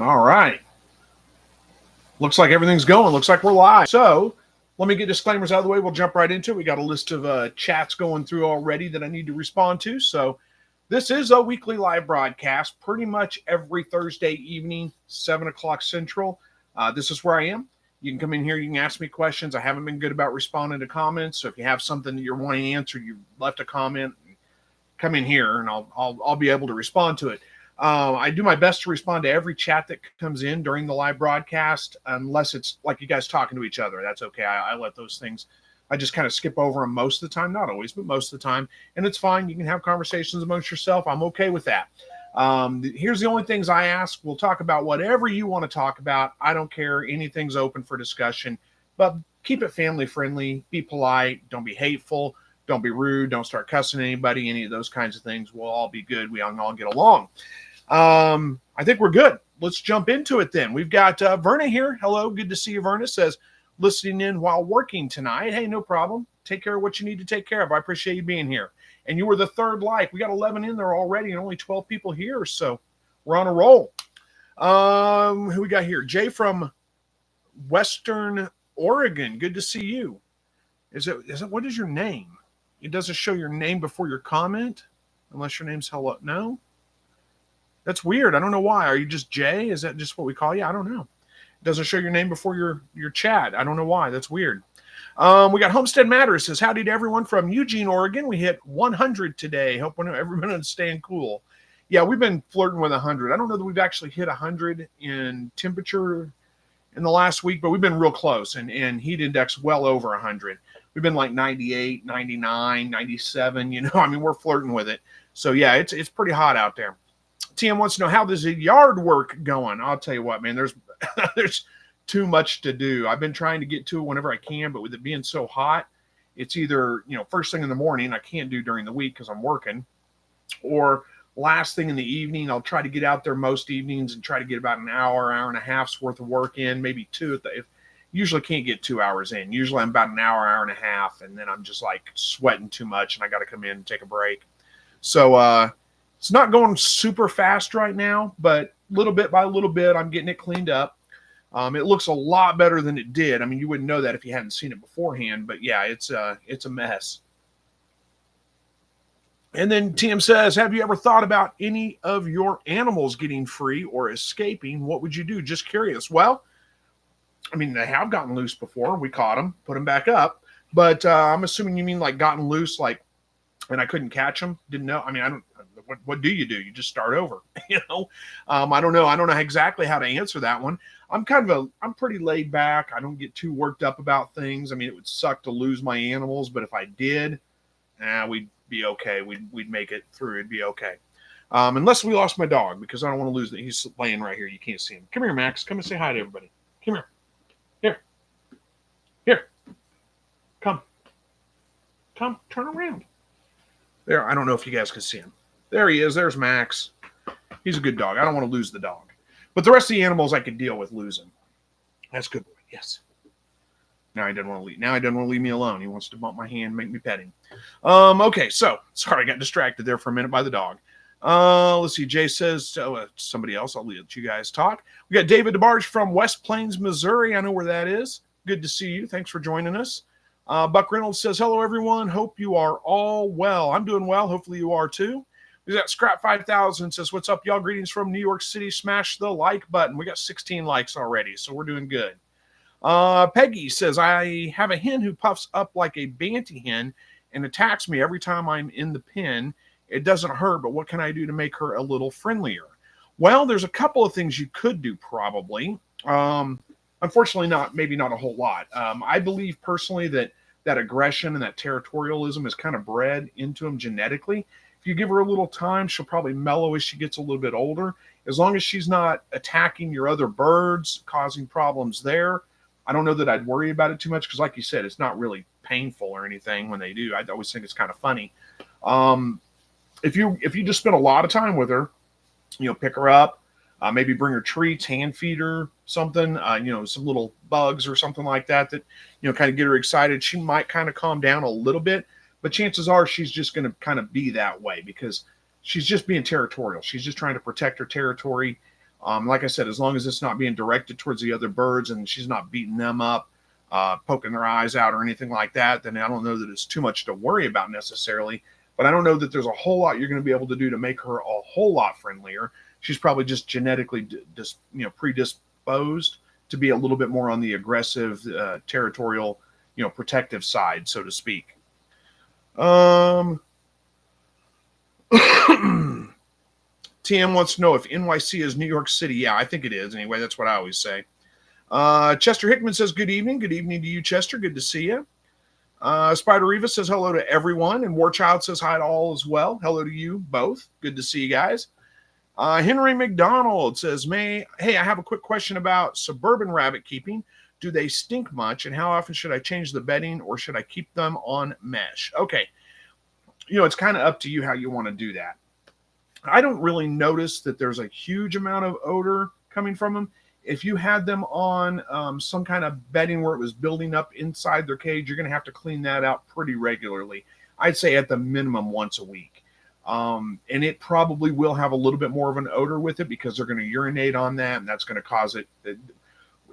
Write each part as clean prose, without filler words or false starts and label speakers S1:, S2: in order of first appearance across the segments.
S1: All right. Looks like everything's going. Looks like we're live. So let me get disclaimers out of the way. We'll jump right into it. We got a list of chats going through already that I need to respond to. So this is a weekly live broadcast, pretty much every Thursday evening, 7 o'clock Central. This is where I am. You can come in here. You can ask me questions. I haven't been good about responding to comments. So if you have something that you're wanting answered, you left a comment, come in here and I'll be able to respond to it. I do my best to respond to every chat that comes in during the live broadcast, unless it's like you guys talking to each other. That's okay. I let those things, I just kind of skip over them most of the time. Not always, but most of the time. And it's fine. You can have conversations amongst yourself. I'm okay with that. Here's the only things I ask. We'll talk about whatever you want to talk about. I don't care. Anything's open for discussion, but keep it family friendly. Be polite. Don't be hateful. Don't be rude. Don't start cussing anybody. Any of those kinds of things. We'll all be good. We all get along. I think we're good. Let's jump into it then. We've got Verna here. Hello. Good to see you, Verna. Says, listening in while working tonight. Hey, no problem. Take care of what you need to take care of. I appreciate you being here. And you were the third like. We got 11 in there already and only 12 people here. So we're on a roll. Who we got here? Jay from Western Oregon. Good to see you. What is your name? It doesn't show your name before your comment, unless your name's hello. No? That's weird. I don't know why. Are you just Jay? Is that just what we call you? I don't know. It doesn't show your name before your chat. I don't know why. That's weird. We got Homestead Matters. Says, howdy to everyone from Eugene, Oregon. We hit 100 today. Hope everyone's staying cool. Yeah, we've been flirting with 100. I don't know that we've actually hit 100 in temperature in the last week, but we've been real close and heat index well over 100. We've been like 98, 99, 97. You know, I mean, we're flirting with it. So, yeah, it's pretty hot out there. TM wants to know, how does the yard work going? I'll tell you what, man, there's too much to do. I've been trying to get to it whenever I can, but with it being so hot, it's either, first thing in the morning, I can't do during the week because I'm working, or last thing in the evening. I'll try to get out there most evenings and try to get about an hour and a half's worth of work in, maybe two. Usually can't get 2 hours in. Usually I'm about an hour and a half, and then I'm just like sweating too much and I got to come in and take a break. So, it's not going super fast right now, but little bit by little bit, I'm getting it cleaned up. It looks a lot better than it did. I mean, you wouldn't know that if you hadn't seen it beforehand, but yeah, it's a mess. And then TM says, have you ever thought about any of your animals getting free or escaping? What would you do? Just curious. Well, I mean, they have gotten loose before. We caught them, put them back up. But I'm assuming you mean like gotten loose, like, and I couldn't catch them. Didn't know. I mean, what do? You just start over, I don't know. I don't know exactly how to answer that one. I'm pretty laid back. I don't get too worked up about things. I mean, it would suck to lose my animals, but if I did, we'd be okay. We'd make it through. It'd be okay. Unless we lost my dog, because I don't want to lose it. He's laying right here. You can't see him. Come here, Max. Come and say hi to everybody. Come here. Here. Come. Turn around. There. I don't know if you guys can see him. There he is. There's Max. He's a good dog. I don't want to lose the dog. But the rest of the animals I could deal with losing. That's good boy. Yes. Now he doesn't want to leave me alone. He wants to bump my hand, make me pet him. Okay, so sorry, I got distracted there for a minute by the dog. Let's see. Jay says somebody else. I'll let you guys talk. We got David DeBarge from West Plains, Missouri. I know where that is. Good to see you. Thanks for joining us. Buck Reynolds says, hello, everyone. Hope you are all well. I'm doing well. Hopefully you are too. We got Scrap 5000 says, what's up, y'all? Greetings from New York City. Smash the like button. We got 16 likes already, so we're doing good. Peggy says, I have a hen who puffs up like a banty hen and attacks me every time I'm in the pen. It doesn't hurt, but what can I do to make her a little friendlier? Well, there's a couple of things you could do probably. Unfortunately, maybe not a whole lot. I believe personally that aggression and that territorialism is kind of bred into them genetically. If you give her a little time, she'll probably mellow as she gets a little bit older. As long as she's not attacking your other birds, causing problems there, I don't know that I'd worry about it too much because, like you said, it's not really painful or anything when they do. I always think it's kind of funny. If you just spend a lot of time with her, pick her up, maybe bring her treats, hand feed her something, some little bugs or something like that, kind of get her excited. She might kind of calm down a little bit. But chances are she's just going to kind of be that way because she's just being territorial. She's just trying to protect her territory. Like I said, as long as it's not being directed towards the other birds and she's not beating them up, poking their eyes out or anything like that, then I don't know that it's too much to worry about necessarily. But I don't know that there's a whole lot you're going to be able to do to make her a whole lot friendlier. She's probably just genetically predisposed to be a little bit more on the aggressive, territorial, protective side, so to speak. TM wants to know if NYC is New York City. Yeah, I think it is. Anyway, that's what I always say. Chester Hickman says, good evening. Good evening to you, Chester. Good to see you. Spider Reva says hello to everyone. And Warchild says hi to all as well. Hello to you both. Good to see you guys. Henry McDonald says, hey, I have a quick question about suburban rabbit keeping. Do they stink much? And how often should I change the bedding, or should I keep them on mesh? Okay. It's kind of up to you how you want to do that. I don't really notice that there's a huge amount of odor coming from them. If you had them on some kind of bedding where it was building up inside their cage, you're going to have to clean that out pretty regularly. I'd say at the minimum once a week. And it probably will have a little bit more of an odor with it because they're going to urinate on that, and that's going to cause it.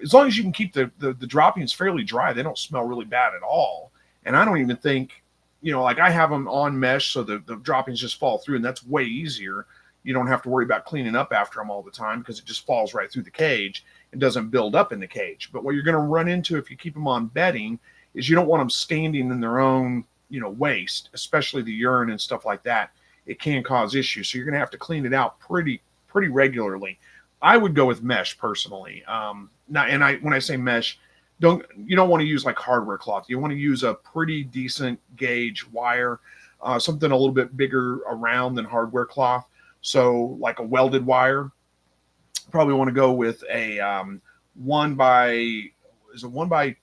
S1: As long as you can keep the droppings fairly dry, they don't smell really bad at all. And I don't even think, like I have them on mesh so the droppings just fall through, and that's way easier. You don't have to worry about cleaning up after them all the time because it just falls right through the cage and doesn't build up in the cage. But what you're going to run into if you keep them on bedding is you don't want them standing in their own, waste, especially the urine and stuff like that. It can cause issues. So you're going to have to clean it out pretty regularly. I would go with mesh personally. When I say mesh, you don't want to use like hardware cloth. You want to use a pretty decent gauge wire, something a little bit bigger around than hardware cloth. So like a welded wire, probably want to go with a 1x,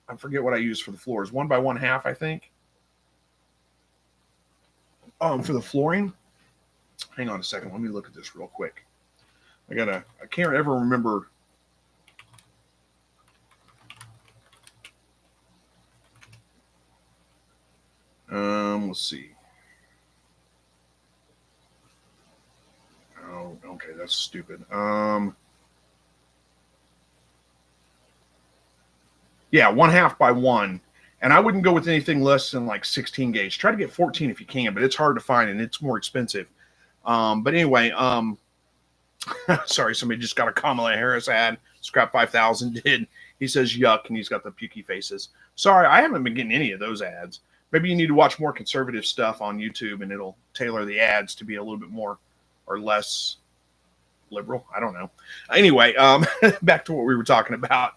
S1: I forget what I use for the floors. 1 by 1/2, I think. For the flooring. Hang on a second. Let me look at this real quick. I can't ever remember. Let's see. Oh, okay, that's stupid. Yeah, 1/2 by 1. And I wouldn't go with anything less than like 16 gauge. Try to get 14 if you can, but it's hard to find and it's more expensive. But anyway, sorry, somebody just got a Kamala Harris ad. Scrap 5000 did. He says yuck, and he's got the pukey faces. Sorry, I haven't been getting any of those ads. Maybe you need to watch more conservative stuff on YouTube, and it'll tailor the ads to be a little bit more or less liberal. I don't know. Anyway, back to what we were talking about.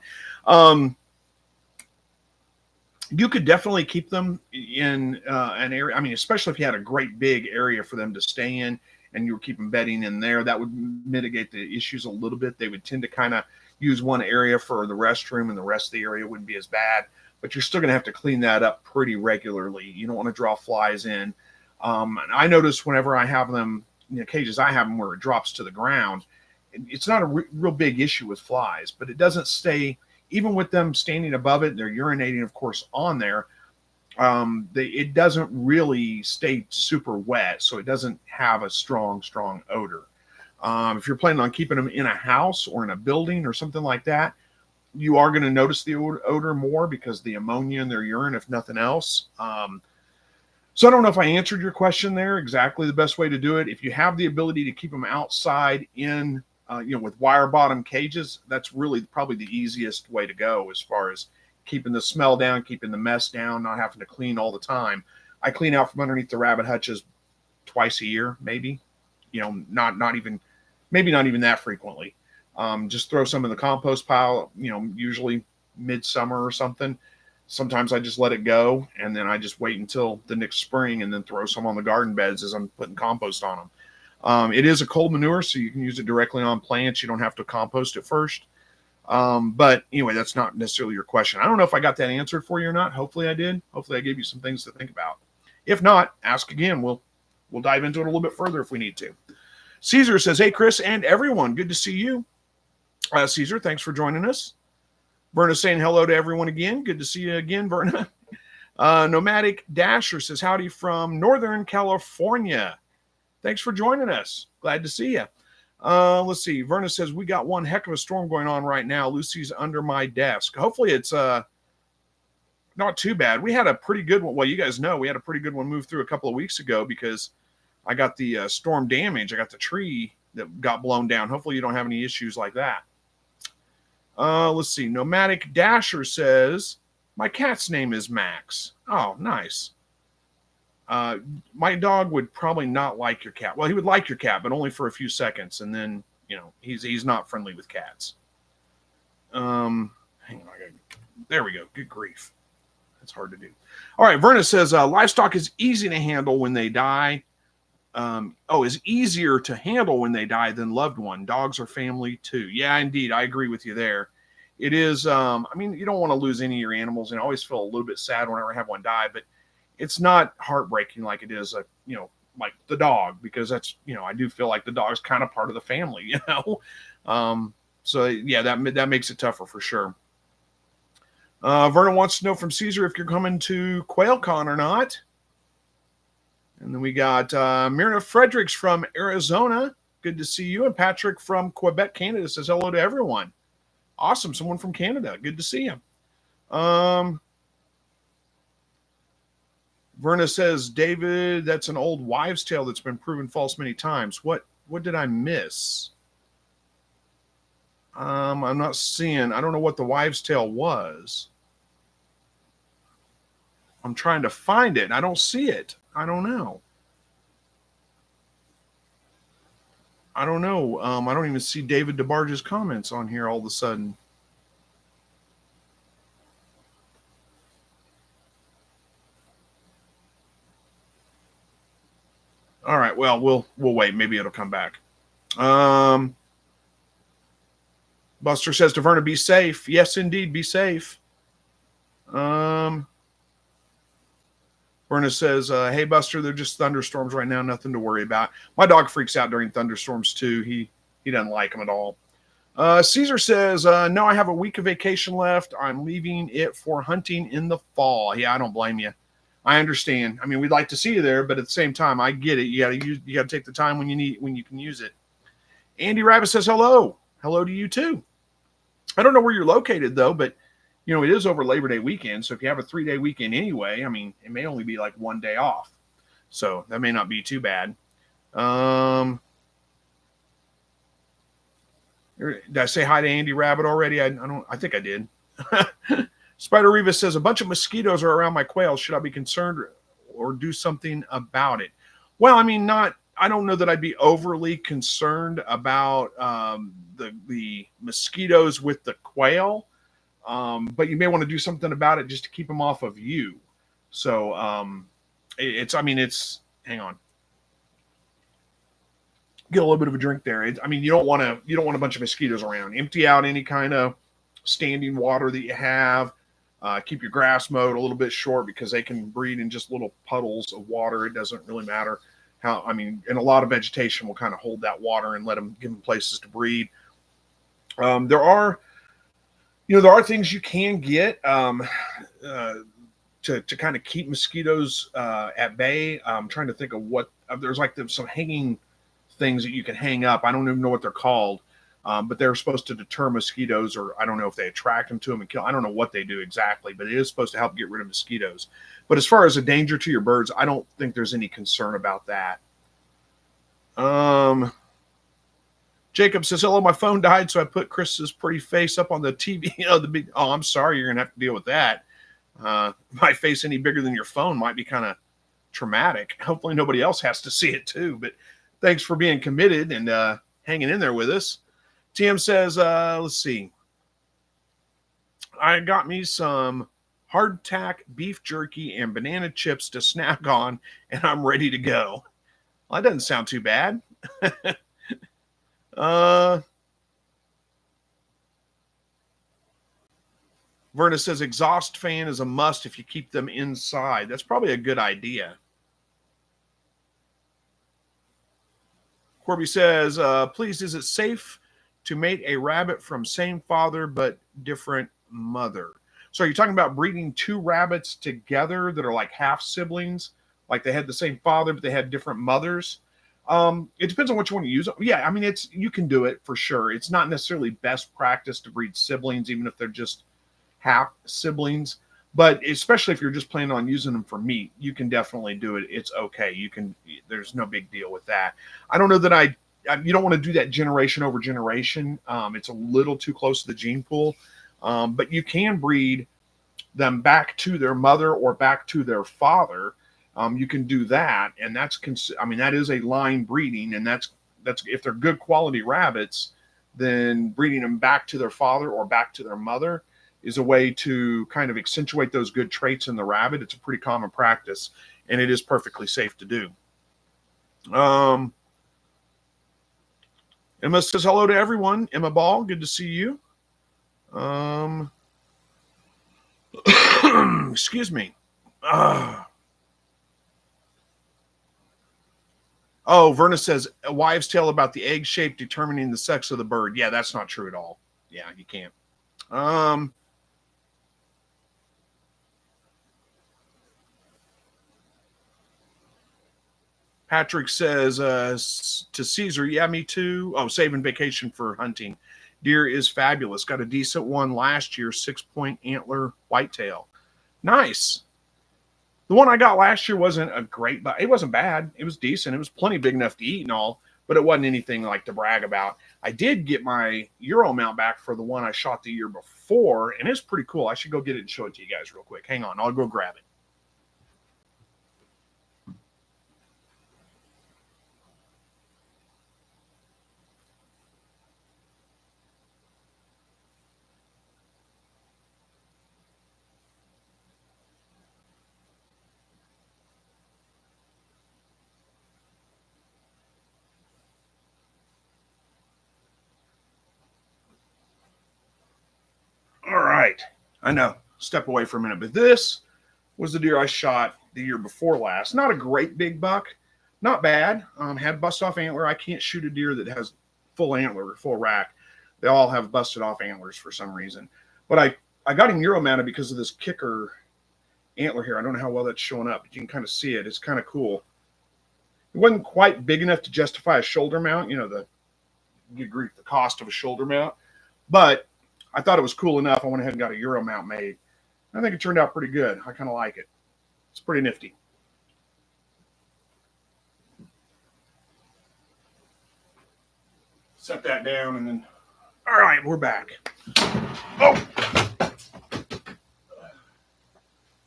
S1: You could definitely keep them in an area. I mean, especially if you had a great big area for them to stay in and you were keeping bedding in there, that would mitigate the issues a little bit. They would tend to kind of use one area for the restroom and the rest of the area wouldn't be as bad, but you're still going to have to clean that up pretty regularly. You don't want to draw flies in. And I notice whenever I have them, cages I have them where it drops to the ground, it's not a real big issue with flies, but it doesn't stay. Even with them standing above it, they're urinating, of course, on there. It doesn't really stay super wet, so it doesn't have a strong odor. If you're planning on keeping them in a house or in a building or something like that, you are going to notice the odor more because the ammonia in their urine, if nothing else. So I don't know if I answered your question there exactly the best way to do it. If you have the ability to keep them outside in with wire bottom cages, that's really probably the easiest way to go as far as keeping the smell down, keeping the mess down, not having to clean all the time. I clean out from underneath the rabbit hutches twice a year, maybe, not even that frequently. Just throw some in the compost pile, usually midsummer or something. Sometimes I just let it go and then I just wait until the next spring and then throw some on the garden beds as I'm putting compost on them. It is a cold manure, so you can use it directly on plants. You don't have to compost it first. But anyway, that's not necessarily your question. I don't know if I got that answered for you or not. Hopefully I did. Hopefully I gave you some things to think about. If not, ask again. We'll dive into it a little bit further if we need to. Caesar says, hey, Chris and everyone, good to see you. Caesar, thanks for joining us. Verna saying hello to everyone again. Good to see you again, Verna. Nomadic Dasher says, howdy from Northern California. Thanks for joining us. Glad to see you. Let's see. Verna says, we got one heck of a storm going on right now. Lucy's under my desk. Hopefully it's not too bad. We had a pretty good one. Well, you guys know we had a pretty good one move through a couple of weeks ago because I got the storm damage. I got the tree that got blown down. Hopefully you don't have any issues like that. Let's see. Nomadic Dasher says, my cat's name is Max. Oh, nice. My dog would probably not like your cat. Well, he would like your cat, but only for a few seconds. And then, you know, he's not friendly with cats. Hang on. There we go. Good grief. That's hard to do. All right. Verna says, livestock is easy to handle when they die. Is easier to handle when they die than loved one. Dogs are family too. Yeah, indeed. I agree with you there. It is, I mean, you don't want to lose any of your animals, and I always feel a little bit sad whenever I have one die, but it's not heartbreaking like it is, like the dog, because that's, I do feel like the dog's kind of part of the family, So yeah, that makes it tougher for sure. Vernon wants to know from Caesar if you're coming to QuailCon or not. And then we got Myrna Fredericks from Arizona. Good to see you. And Patrick from Quebec, Canada says hello to everyone. Awesome. Someone from Canada. Good to see him. Verna says, David, that's an old wives' tale that's been proven false many times. What did I miss? I'm not seeing. I don't know what the wives' tale was. I'm trying to find it. I don't see it. I don't know. I don't even see David DeBarge's comments on here all of a sudden. All right. Well, we'll wait. Maybe it'll come back. Buster says to Verna, be safe. Yes, indeed. Be safe. Verna says, hey, Buster, they're just thunderstorms right now. Nothing to worry about. My dog freaks out during thunderstorms, too. He doesn't like them at all. Caesar says, no, I have a week of vacation left. I'm leaving it for hunting in the fall. Yeah, I don't blame you. I understand. I mean, we'd like to see you there, but at the same time, I get it. You got to take the time when you can use it. Andy Rabbit says, hello. Hello to you, too. I don't know where you're located, though, but it is over Labor Day weekend. So if you have a 3-day weekend anyway, I mean, it may only be like 1 day off. So that may not be too bad. Did I say hi to Andy Rabbit already? I think I did. Spider Reva says, a bunch of mosquitoes are around my quail. Should I be concerned or do something about it? Well, I mean, I don't know that I'd be overly concerned about the mosquitoes with the quail. But you may want to do something about it just to keep them off of you. So hang on. Get a little bit of a drink there. You don't want a bunch of mosquitoes around. Empty out any kind of standing water that you have. Keep your grass mowed a little bit short because they can breed in just little puddles of water. It doesn't really matter and a lot of vegetation will kind of hold that water and give them places to breed. There are things you can get to kind of keep mosquitoes at bay. I'm trying to think of what there's some hanging things that you can hang up. I don't even know what they're called, but they're supposed to deter mosquitoes, or I don't know if they attract them to them and kill. I don't know what they do exactly, but it is supposed to help get rid of mosquitoes. But as far as a danger to your birds, I don't think there's any concern about that. Jacob says, hello, my phone died, so I put Chris's pretty face up on the TV. I'm sorry, you're going to have to deal with that. My face any bigger than your phone might be kind of traumatic. Hopefully nobody else has to see it too, but thanks for being committed and hanging in there with us. TM says, let's see. I got me some hardtack beef jerky and banana chips to snack on, and I'm ready to go. Well, that doesn't sound too bad. Verna says exhaust fan is a must if you keep them inside. That's probably a good idea. Corby says, please, is it safe to mate a rabbit from same father but different mother? So are you talking about breeding two rabbits together that are like half siblings? Like they had the same father, but they had different mothers? It depends on what you want to use. Yeah, I mean, you can do it for sure. It's not necessarily best practice to breed siblings, even if they're just half siblings. But especially if you're just planning on using them for meat, you can definitely do it. It's okay. You can. There's no big deal with that. I don't know that you don't want to do that generation over generation. It's a little too close to the gene pool. But you can breed them back to their mother or back to their father. You can do that, and that is a line breeding, and that's if they're good quality rabbits, then breeding them back to their father or back to their mother is a way to kind of accentuate those good traits in the rabbit. It's a pretty common practice, and it is perfectly safe to do. Emma says hello to everyone. Emma Ball, good to see you. Excuse me. Oh, Verna says a wives' tale about the egg shape determining the sex of the bird. Yeah, that's not true at all. Yeah, you can't. Patrick says to Caesar, yeah, me too. Oh, saving vacation for hunting. Deer is fabulous. Got a decent one last year, 6-point antler whitetail. Nice. The one I got last year wasn't a great, but it wasn't bad. It was decent. It was plenty big enough to eat and all, but it wasn't anything like to brag about. I did get my Euro mount back for the one I shot the year before, and it's pretty cool. I should go get it and show it to you guys real quick. Hang on. I'll go grab it. All right. I know. Step away for a minute. But this was the deer I shot the year before last. Not a great big buck. Not bad. Had bust off antler. I can't shoot a deer that has full antler, full rack. They all have busted off antlers for some reason. But I got him Euro mounted because of this kicker antler here. I don't know how well that's showing up, but you can kind of see it. It's kind of cool. It wasn't quite big enough to justify a shoulder mount, the cost of a shoulder mount. But I thought it was cool enough. I went ahead and got a Euro mount made. I think it turned out pretty good. I kind of like it. It's pretty nifty. Set that down and then, all right, we're back. Oh,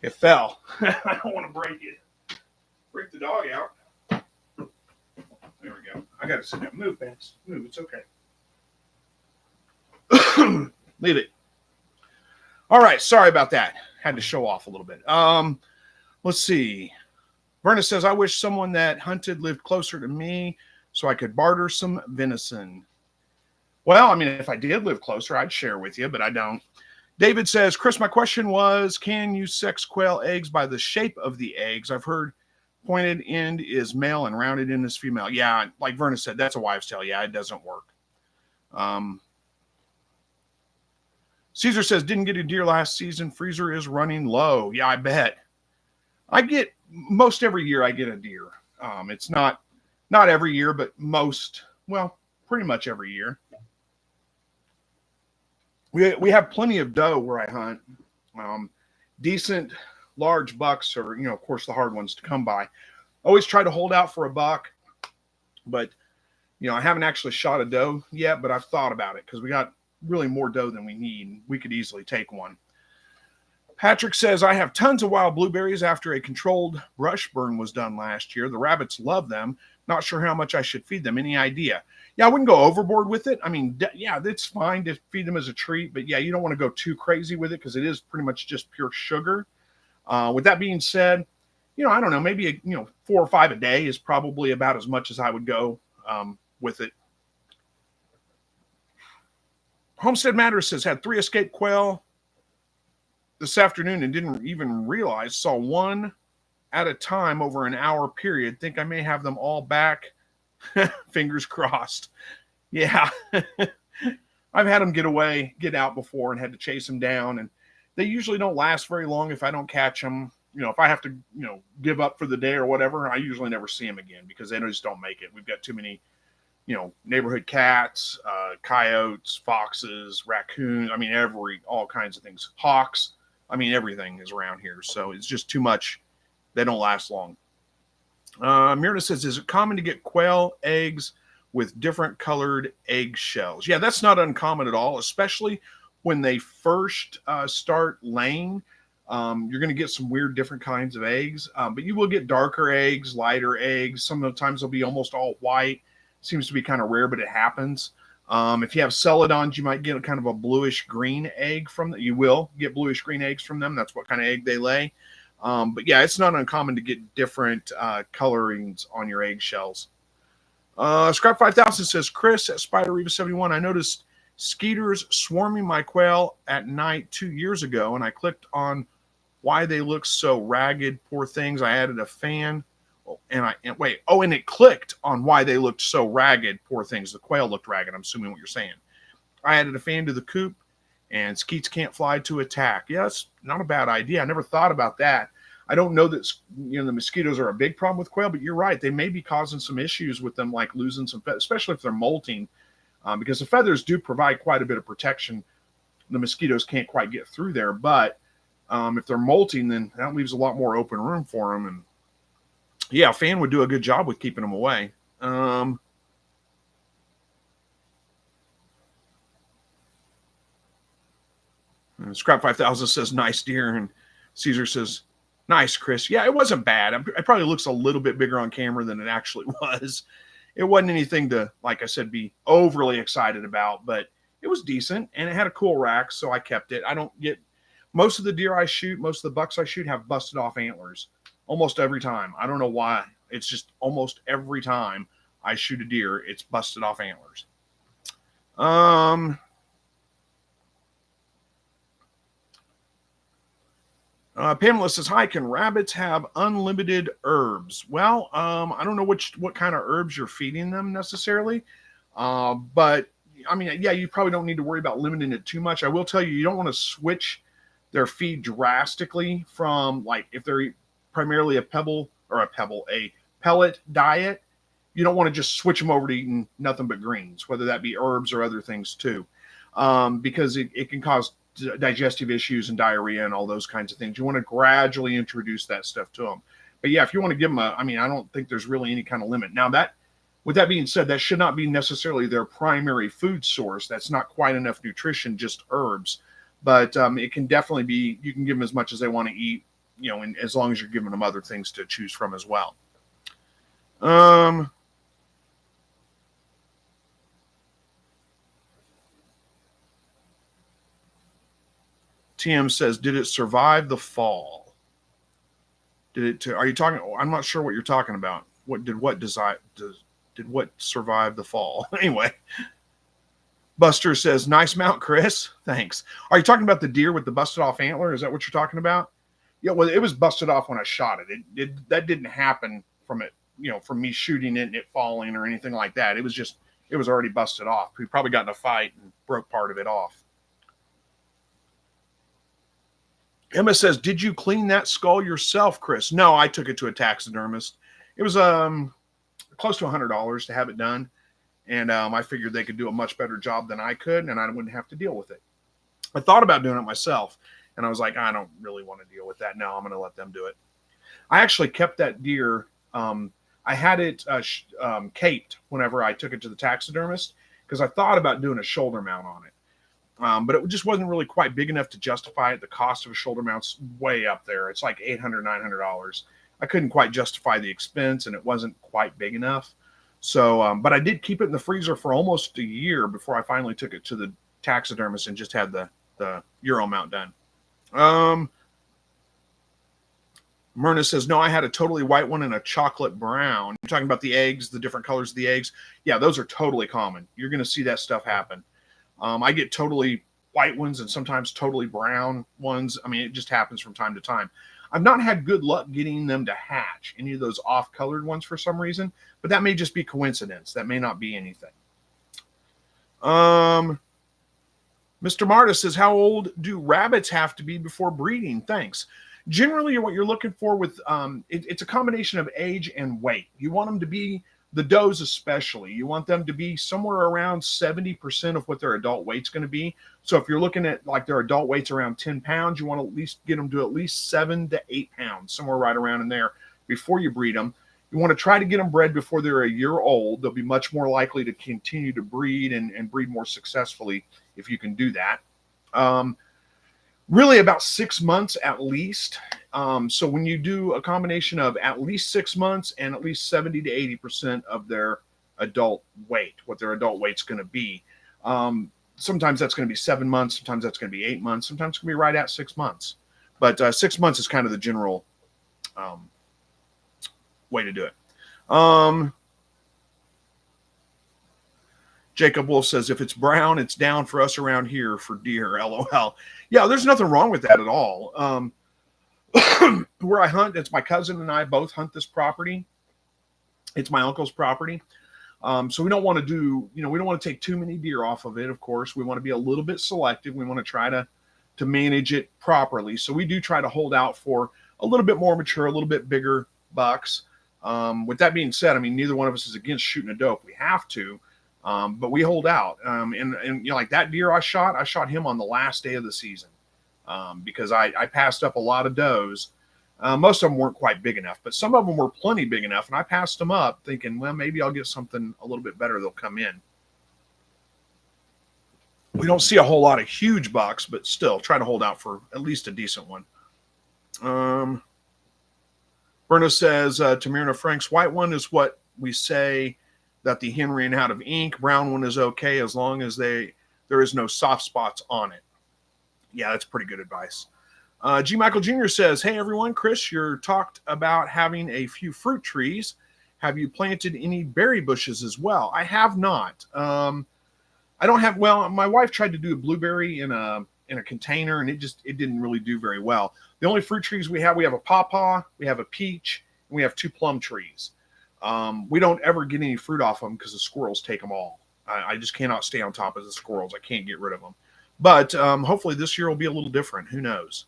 S1: it fell. I don't want to break it. Break the dog out. There we go. I got to sit down. Move, Pest. Move. It's okay. Leave it. All right. Sorry about that. Had to show off a little bit. Let's see. Verna says, I wish someone that hunted lived closer to me so I could barter some venison. Well, I mean, if I did live closer, I'd share with you, but I don't. David says, Chris, my question was, can you sex quail eggs by the shape of the eggs? I've heard pointed end is male and rounded end is female. Yeah, like Verna said, that's a wives' tale. Yeah, it doesn't work. Caesar says, didn't get a deer last season. Freezer is running low. Yeah, I bet. I get most every year I get a deer. It's not every year, but pretty much every year. We have plenty of doe where I hunt. Decent large bucks are, of course, the hard ones to come by. Always try to hold out for a buck, but, I haven't actually shot a doe yet, but I've thought about it because we got really more doe than we need. We could easily take one. Patrick says, I have tons of wild blueberries after a controlled brush burn was done last year. The rabbits love them. Not sure how much I should feed them. Any idea? Yeah, I wouldn't go overboard with it. I mean, yeah, it's fine to feed them as a treat, but yeah, you don't want to go too crazy with it because it is pretty much just pure sugar. With that being said, I don't know, maybe 4 or 5 a day is probably about as much as I would go with it. Homestead Matters says, had 3 escaped quail this afternoon and didn't even realize, saw one at a time over an hour period. Think I may have them all back. Fingers crossed. Yeah. I've had them get out before and had to chase them down. And they usually don't last very long if I don't catch them. if I have to, give up for the day or whatever, I usually never see them again because they just don't make it. We've got too many, neighborhood cats, coyotes, foxes, raccoons. I mean, all kinds of things. Hawks. I mean, everything is around here. So it's just too much. They don't last long. Myrna says, is it common to get quail eggs with different colored egg shells? Yeah, that's not uncommon at all, especially when they first start laying. You're going to get some weird different kinds of eggs, but you will get darker eggs, lighter eggs. Sometimes they'll be almost all white. Seems to be kind of rare, but it happens. If you have celadons, you might get kind of a bluish green egg from them. You will get bluish green eggs from them. That's what kind of egg they lay. But yeah, it's not uncommon to get different colorings on your eggshells. Scrap 5000 says, Chris at Spider Reva 71, I noticed skeeters swarming my quail at night 2 years ago, and I clicked on why they look so ragged. Poor things. I added a fan. And it clicked on why they looked so ragged. Poor things. The quail looked ragged. I'm assuming what you're saying. I added a fan to the coop, and skeets can't fly to attack. Yeah, that's not a bad idea. I never thought about that. I don't know that the mosquitoes are a big problem with quail, but you're right. They may be causing some issues with them, like losing some feathers, especially if they're molting, because the feathers do provide quite a bit of protection. The mosquitoes can't quite get through there, but if they're molting, then that leaves a lot more open room for them. And yeah, a fan would do a good job with keeping them away. Scrap 5000 says, nice deer. And Caesar says, nice, Chris. Yeah, it wasn't bad. It probably looks a little bit bigger on camera than it actually was. It wasn't anything to, like I said, be overly excited about, but it was decent, and it had a cool rack, so I kept it. I don't get most of the deer I shoot, most of the bucks I shoot have busted off antlers almost every time. I don't know why. It's just almost every time I shoot a deer, it's busted off antlers. Pamela says, hi, can rabbits have unlimited herbs? Well, I don't know what kind of herbs you're feeding them necessarily. But I mean, yeah, you probably don't need to worry about limiting it too much. I will tell you, you don't want to switch their feed drastically from, like, if they're primarily a pellet diet, you don't want to just switch them over to eating nothing but greens, whether that be herbs or other things too, because it can cause digestive issues and diarrhea and all those kinds of things. You want to gradually introduce that stuff to them. But yeah, if you want to give them I don't think there's really any kind of limit. Now, with that being said, that should not be necessarily their primary food source. That's not quite enough nutrition, just herbs. But it can definitely be, you can give them as much as they want to eat, and as long as you're giving them other things to choose from as well. TM says, did it survive the fall? Are you talking? I'm not sure what you're talking about. Did what survive the fall? Anyway, Buster says, nice mount, Chris. Thanks. Are you talking about the deer with the busted off antler? Is that what you're talking about? Yeah, well, it was busted off when I shot it. That didn't happen from me shooting it and it falling or anything like that. It was already busted off. We probably got in a fight and broke part of it off. Emma says, did you clean that skull yourself, Chris? No, I took it to a taxidermist. It was close to $100 to have it done. And I figured they could do a much better job than I could, and I wouldn't have to deal with it. I thought about doing it myself, and I was like, I don't really want to deal with that. No, I'm going to let them do it. I actually kept that deer. I had it caped whenever I took it to the taxidermist because I thought about doing a shoulder mount on it. But it just wasn't really quite big enough to justify it. The cost of a shoulder mount's way up there. It's like $800, $900. I couldn't quite justify the expense, and it wasn't quite big enough. So, but I did keep it in the freezer for almost a year before I finally took it to the taxidermist and just had the Euro mount done. Myrna says, no, I had a totally white one and a chocolate brown. You're talking about the eggs, the different colors of the eggs. Yeah, those are totally common. You're going to see that stuff happen. I get totally white ones and sometimes totally brown ones. I mean, it just happens from time to time. I've not had good luck getting them to hatch, any of those off-colored ones for some reason, but that may just be coincidence. That may not be anything. Mr. Marta says, how old do rabbits have to be before breeding? Thanks. Generally, what you're looking for with it's a combination of age and weight. You want them to be, the does especially, you want them to be somewhere around 70% of what their adult weight's going to be. So if you're looking at like their adult weight's around 10 pounds, you want to at least get them to at least 7 to 8 pounds, somewhere right around in there before you breed them. You want to try to get them bred before they're a year old. They'll be much more likely to continue to breed and breed more successfully if you can do that. Really about 6 months at least. So when you do a combination of at least 6 months and at least 70 to 80% of their adult weight, what their adult weight's going to be. Sometimes that's going to be 7 months. Sometimes that's going to be 8 months. Sometimes it's going to be right at 6 months. But 6 months is kind of the general way to do it. Jacob Wolf says, if it's brown, it's down for us around here for deer, LOL. Yeah, there's nothing wrong with that at all. Where I hunt, it's my cousin and I both hunt this property. It's my uncle's property. So we don't want to do, we don't want to take too many deer off of it, of course. We want to be a little bit selective. We want to try to manage it properly. So we do try to hold out for a little bit more mature, a little bit bigger bucks. With that being said, neither one of us is against shooting a doe if we have to. But we hold out. And like that deer I shot him on the last day of the season because I passed up a lot of does. Most of them weren't quite big enough, but some of them were plenty big enough. And I passed them up thinking, well, maybe I'll get something a little bit better. They'll come in. We don't see a whole lot of huge bucks, but still try to hold out for at least a decent one. Berna says, to Myrna Frank's white one is what we say that the hen ran out of ink. Brown one is okay as long as there is no soft spots on it. Yeah, that's pretty good advice. G. Michael Jr. says, hey, everyone. Chris, you're talked about having a few fruit trees. Have you planted any berry bushes as well? I have not. I don't have, well, my wife tried to do a blueberry in a container, and it didn't really do very well. The only fruit trees we have a pawpaw, we have a peach, and we have 2 plum trees. We don't ever get any fruit off them because the squirrels take them all. I just cannot stay on top of the squirrels. I can't get rid of them. But hopefully this year will be a little different. Who knows?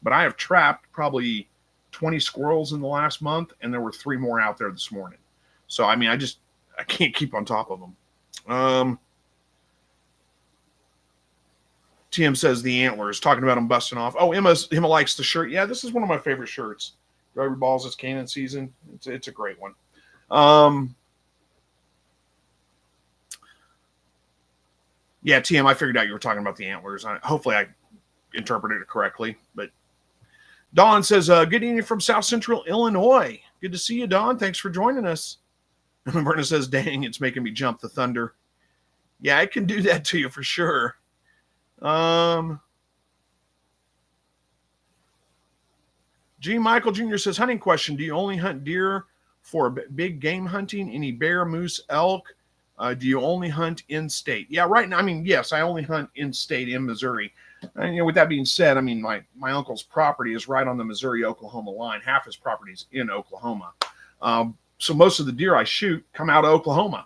S1: But I have trapped probably 20 squirrels in the last month, and there were 3 more out there this morning. So, I can't keep on top of them. TM says the antlers, talking about them busting off. Oh, Emma likes the shirt. Yeah, this is one of my favorite shirts. Driver Balls, it's cannon season. It's a great one. Yeah, TM, I figured out you were talking about the antlers. Hopefully I interpreted it correctly. But Dawn says, good evening from South Central Illinois. Good to see you, Dawn. Thanks for joining us. And Berna says, dang, it's making me jump the thunder. Yeah, I can do that to you for sure. G. Michael Jr. says, hunting question. Do you only hunt deer for big game hunting? Any bear, moose, elk? Do you only hunt in state? Yeah, right now, yes, I only hunt in state in Missouri. And, with that being said, my uncle's property is right on the Missouri-Oklahoma line. Half his property is in Oklahoma. So most of the deer I shoot come out of Oklahoma,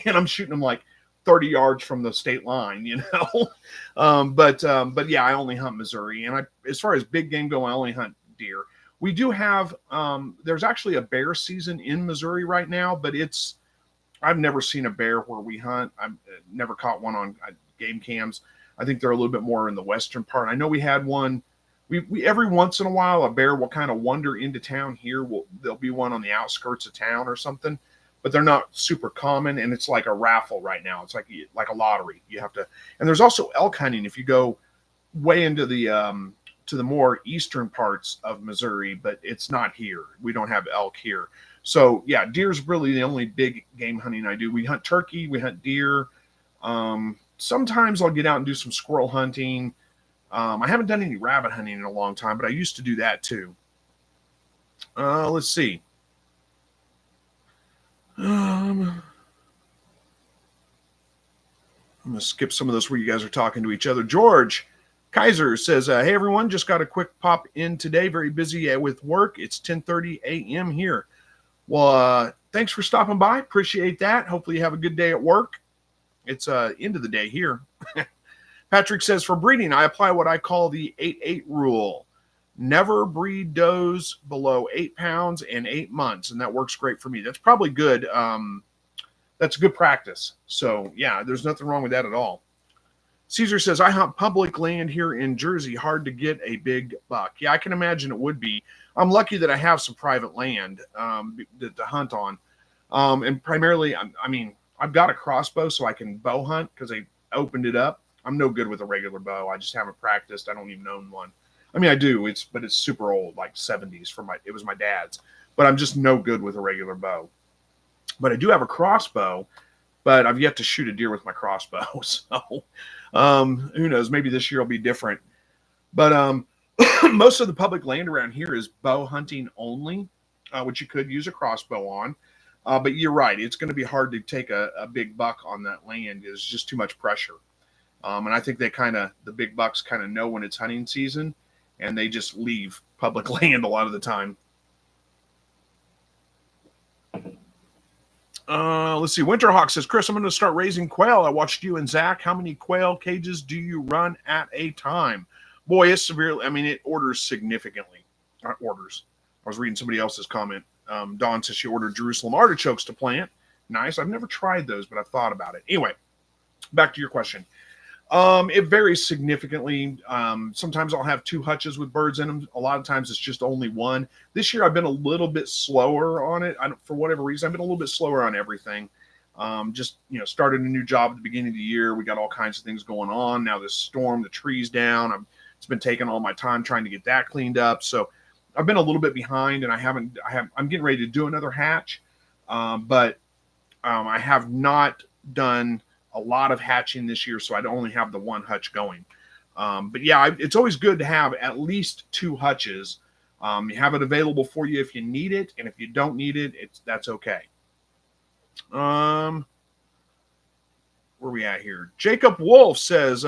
S1: and I'm shooting them like 30 yards from the state line, but yeah, I only hunt Missouri. And as far as big game go, I only hunt deer. We do have, there's actually a bear season in Missouri right now, but I've never seen a bear where we hunt. I've never caught one on game cams. I think they're a little bit more in the western part. I know we had one. We every once in a while, a bear will kind of wander into town here. There'll be one on the outskirts of town or something, but they're not super common. And it's like a raffle right now. It's like a lottery. You have to, and there's also elk hunting if you go way into to the more eastern parts of Missouri, but it's not here. We don't have elk here. So yeah, deer's really the only big game hunting I do. We hunt turkey, we hunt deer. Sometimes I'll get out and do some squirrel hunting. I haven't done any rabbit hunting in a long time, but I used to do that too. Let's see. I'm going to skip some of this where you guys are talking to each other. George Kaiser says, hey, everyone, just got a quick pop in today. Very busy with work. It's 10:30 a.m. here. Well, thanks for stopping by. Appreciate that. Hopefully you have a good day at work. It's end of the day here. Patrick says, for breeding, I apply what I call the 8-8 rule. Never breed does below 8 pounds and 8 months, and that works great for me. That's probably good. That's good practice. So yeah, there's nothing wrong with that at all. Caesar says, I hunt public land here in Jersey. Hard to get a big buck. Yeah, I can imagine it would be. I'm lucky that I have some private land to hunt on. And primarily, I mean, I've got a crossbow so I can bow hunt because I opened it up. I'm no good with a regular bow. I just haven't practiced. I don't even own one. I mean, I do. But it's super old, like 70s it was my dad's. But I'm just no good with a regular bow. But I do have a crossbow, but I've yet to shoot a deer with my crossbow. So who knows? Maybe this year will be different. But most of the public land around here is bow hunting only, which you could use a crossbow on. But you're right. It's going to be hard to take a big buck on that land. It's just too much pressure. And I think the big bucks kind of know when it's hunting season, and they just leave public land a lot of the time. Let's see. Winterhawk says, Chris, I'm going to start raising quail. I watched you and Zach. How many quail cages do you run at a time? Boy, it's severely. I mean, it orders significantly. Orders. I was reading somebody else's comment. Dawn says she ordered Jerusalem artichokes to plant. Nice. I've never tried those, but I've thought about it. Anyway, back to your question. It varies significantly. Sometimes I'll have 2 hutches with birds in them. A lot of times it's just only one. This year I've been a little bit slower on it. For whatever reason, I've been a little bit slower on everything. Started a new job at the beginning of the year. We got all kinds of things going on. Now this storm, the tree's down. It's been taking all my time trying to get that cleaned up. So I've been a little bit behind, and I'm getting ready to do another hatch. But I have not done a lot of hatching this year, so I only have the 1 hutch going. But yeah, it's always good to have at least 2 hutches. You have it available for you if you need it, and if you don't need it, that's okay. Where we at here? Jacob Wolf says,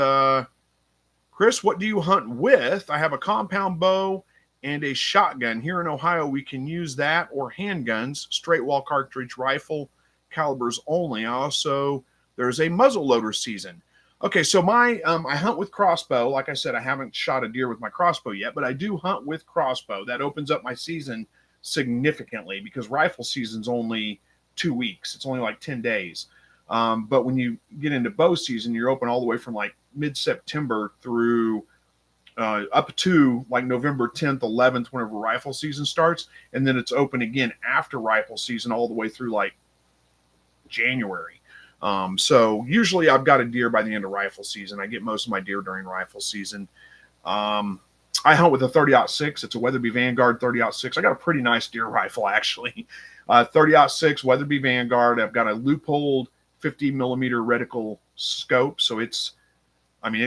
S1: Chris, what do you hunt with? I have a compound bow and a shotgun. Here in Ohio, we can use that or handguns, straight wall cartridge rifle calibers only. Also, there's a muzzle loader season. Okay, so I hunt with crossbow. Like I said, I haven't shot a deer with my crossbow yet, but I do hunt with crossbow. That opens up my season significantly because rifle season's only 2 weeks. It's only like 10 days. But when you get into bow season, you're open all the way from like mid-September through up to like November 10th, 11th, whenever rifle season starts. And then it's open again after rifle season all the way through like January. So usually I've got a deer by the end of rifle season. I get most of my deer during rifle season. I hunt with a 30-06. It's a Weatherby Vanguard 30-06. I got a pretty nice deer rifle, actually. 30-06 Weatherby Vanguard. I've got a loopholed 50 millimeter reticle scope. So it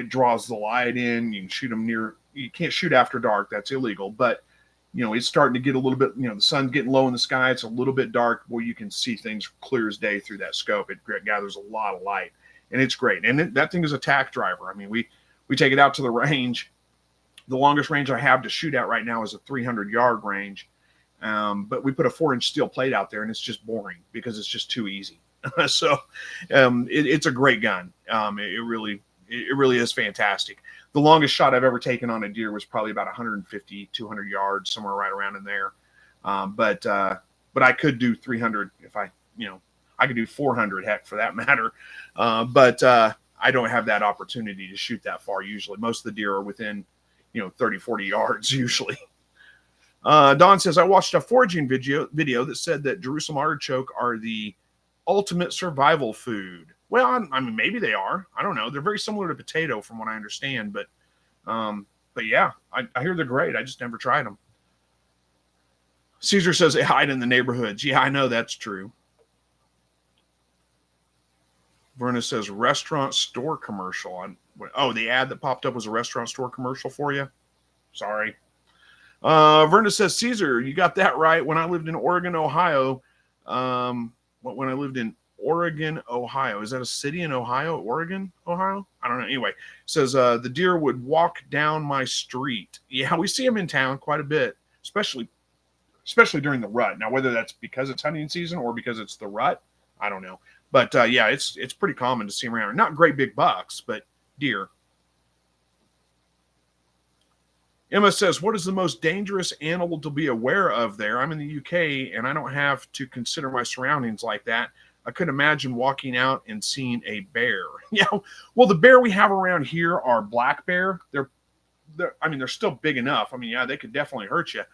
S1: draws the light in. You can shoot them you can't shoot after dark. That's illegal. But, it's starting to get a little bit, the sun's getting low in the sky. It's a little bit dark where you can see things clear as day through that scope. It gathers a lot of light, and it's great. And that thing is a tack driver. I mean, we take it out to the range. The longest range I have to shoot at right now is a 300-yard range. But we put a 4-inch steel plate out there, and it's just boring because it's just too easy. So it's a great gun. It really is fantastic. The longest shot I've ever taken on a deer was probably about 150, 200 yards, somewhere right around in there. But I could do 300 if I could do 400, heck, for that matter. But I don't have that opportunity to shoot that far usually. Most of the deer are within, 30, 40 yards usually. Don says, I watched a foraging video that said that Jerusalem artichoke are the ultimate survival food. Well, I mean, maybe they are. I don't know. They're very similar to potato from what I understand. But yeah, I hear they're great. I just never tried them. Caesar says they hide in the neighborhoods. Yeah, I know that's true. Verna says restaurant store commercial. The ad that popped up was a restaurant store commercial for you. Sorry. Verna says, Caesar, you got that right. When I lived in Oregon, Ohio, is that a city in Ohio? Oregon, Ohio? I don't know. Anyway, says the deer would walk down my street. Yeah, we see them in town quite a bit, especially during the rut. Now, whether that's because it's hunting season or because it's the rut, I don't know. But yeah, it's pretty common to see them around. Not great big bucks, but deer. Emma says, what is the most dangerous animal to be aware of there? I'm in the UK and I don't have to consider my surroundings like that. I could imagine walking out and seeing a bear. Yeah, well, the bear we have around here are black bear. They're still big enough. I mean, yeah, they could definitely hurt you,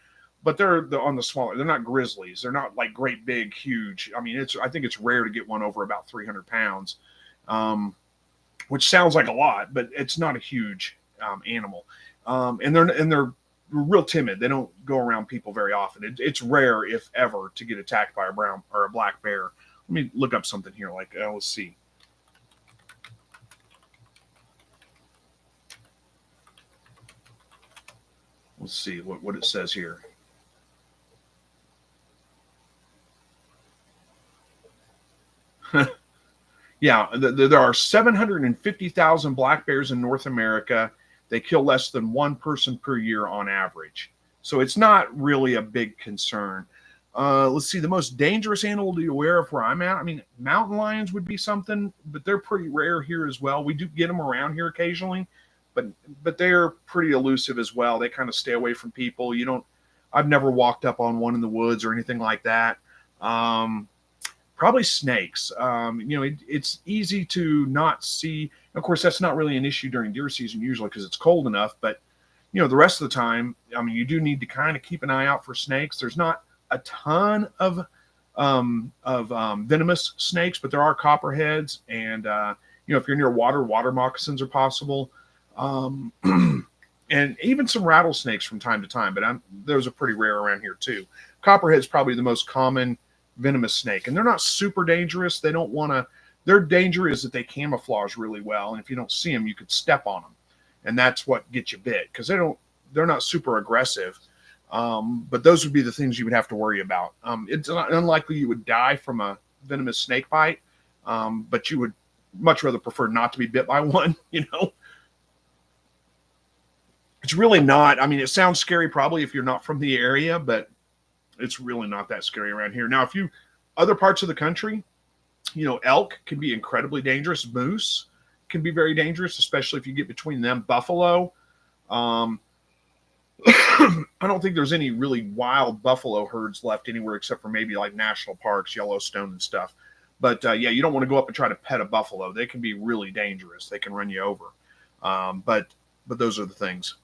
S1: but they're on the smaller. They're not grizzlies. They're not like great, big, huge. I mean, I think it's rare to get one over about 300 pounds, which sounds like a lot, but it's not a huge animal. And they're real timid. They don't go around people very often. It's rare, if ever, to get attacked by a brown or a black bear. Let me look up something here. Like, let's see. Let's see what it says here. Yeah, there are 750,000 black bears in North America. They kill less than one person per year on average. So it's not really a big concern. Let's see, the most dangerous animal to be aware of where I'm at. I mean, mountain lions would be something, but they're pretty rare here as well. We do get them around here occasionally, but they're pretty elusive as well. They kind of stay away from people. I've never walked up on one in the woods or anything like that. Probably snakes. It's easy to not see. Of course, that's not really an issue during deer season usually because it's cold enough. But, the rest of the time, I mean, you do need to kind of keep an eye out for snakes. There's not a ton of venomous snakes, but there are copperheads. And, if you're near water moccasins are possible. And even some rattlesnakes from time to time. But those are pretty rare around here, too. Copperhead's probably the most common venomous snake, and they're not super dangerous. Their danger is that they camouflage really well, and if you don't see them, you could step on them, and that's what gets you bit because they're not super aggressive. But those would be the things you would have to worry about. It's unlikely you would die from a venomous snake bite, but you would much rather prefer not to be bit by one. It's really not. I mean, it sounds scary probably if you're not from the area, but it's really not that scary around here. Now, other parts of the country, elk can be incredibly dangerous. Moose can be very dangerous, especially if you get between them. Buffalo. I don't think there's any really wild buffalo herds left anywhere except for maybe like national parks, Yellowstone and stuff. But you don't want to go up and try to pet a buffalo. They can be really dangerous. They can run you over. But those are the things.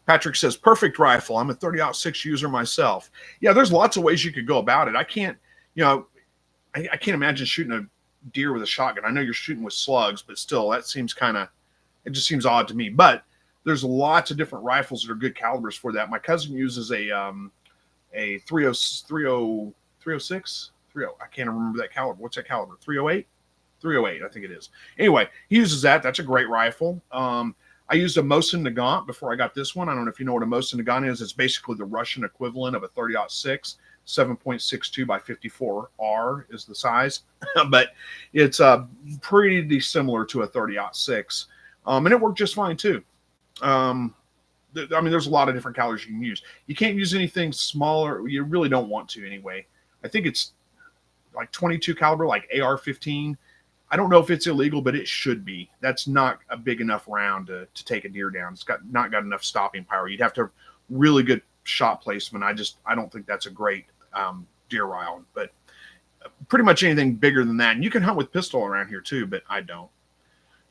S1: Patrick says, perfect rifle. I'm a 30-06 user myself. Yeah, there's lots of ways you could go about it. I can't imagine shooting a deer with a shotgun. I know you're shooting with slugs, but still, that seems it just seems odd to me. But there's lots of different rifles that are good calibers for that. My cousin uses a 306, I can't remember that caliber. What's that caliber? 308? 308, I think it is. Anyway, he uses that. That's a great rifle. I used a Mosin Nagant before I got this one. I don't know if you know what a Mosin Nagant is. It's basically the Russian equivalent of a 30-06. 7.62 by 54 R is the size. But it's pretty similar to a 30-06. And it worked just fine, too. There's a lot of different calibers you can use. You can't use anything smaller. You really don't want to anyway. I think it's like 22 caliber, like AR-15. I don't know if it's illegal, but it should be. That's not a big enough round to take a deer down. It's not got enough stopping power. You'd have to have really good shot placement. I don't think that's a great deer round, but pretty much anything bigger than that. And you can hunt with pistol around here too, but I don't.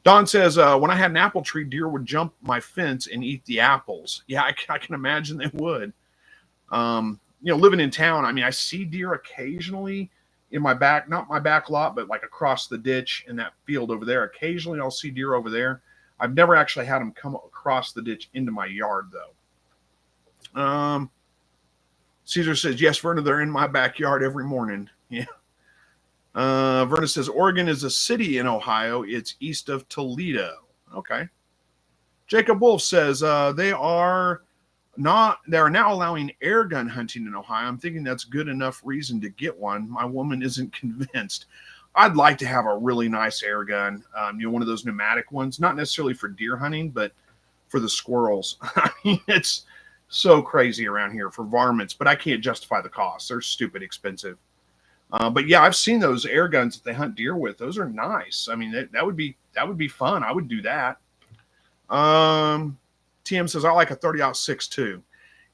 S1: Don says, when I had an apple tree, deer would jump my fence and eat the apples. Yeah, I can imagine they would. Living in town, I see deer occasionally in my back, not my back lot, but like across the ditch in that field over there. Occasionally I'll see deer over there. I've never actually had them come across the ditch into my yard though. Caesar says, yes, Verna, they're in my backyard every morning. Yeah. Verna says, Oregon is a city in Ohio. It's east of Toledo. Okay. Jacob Wolf says, they are now allowing air gun hunting in Ohio. I'm thinking that's good enough reason to get one. My woman isn't convinced. I'd like to have a really nice air gun. One of those pneumatic ones, not necessarily for deer hunting, but for the squirrels. It's so crazy around here for varmints, but I can't justify the cost. They're stupid expensive. But yeah, I've seen those air guns that they hunt deer with. Those are nice. That would be fun. I would do that. TM says, I like a 30-06 too.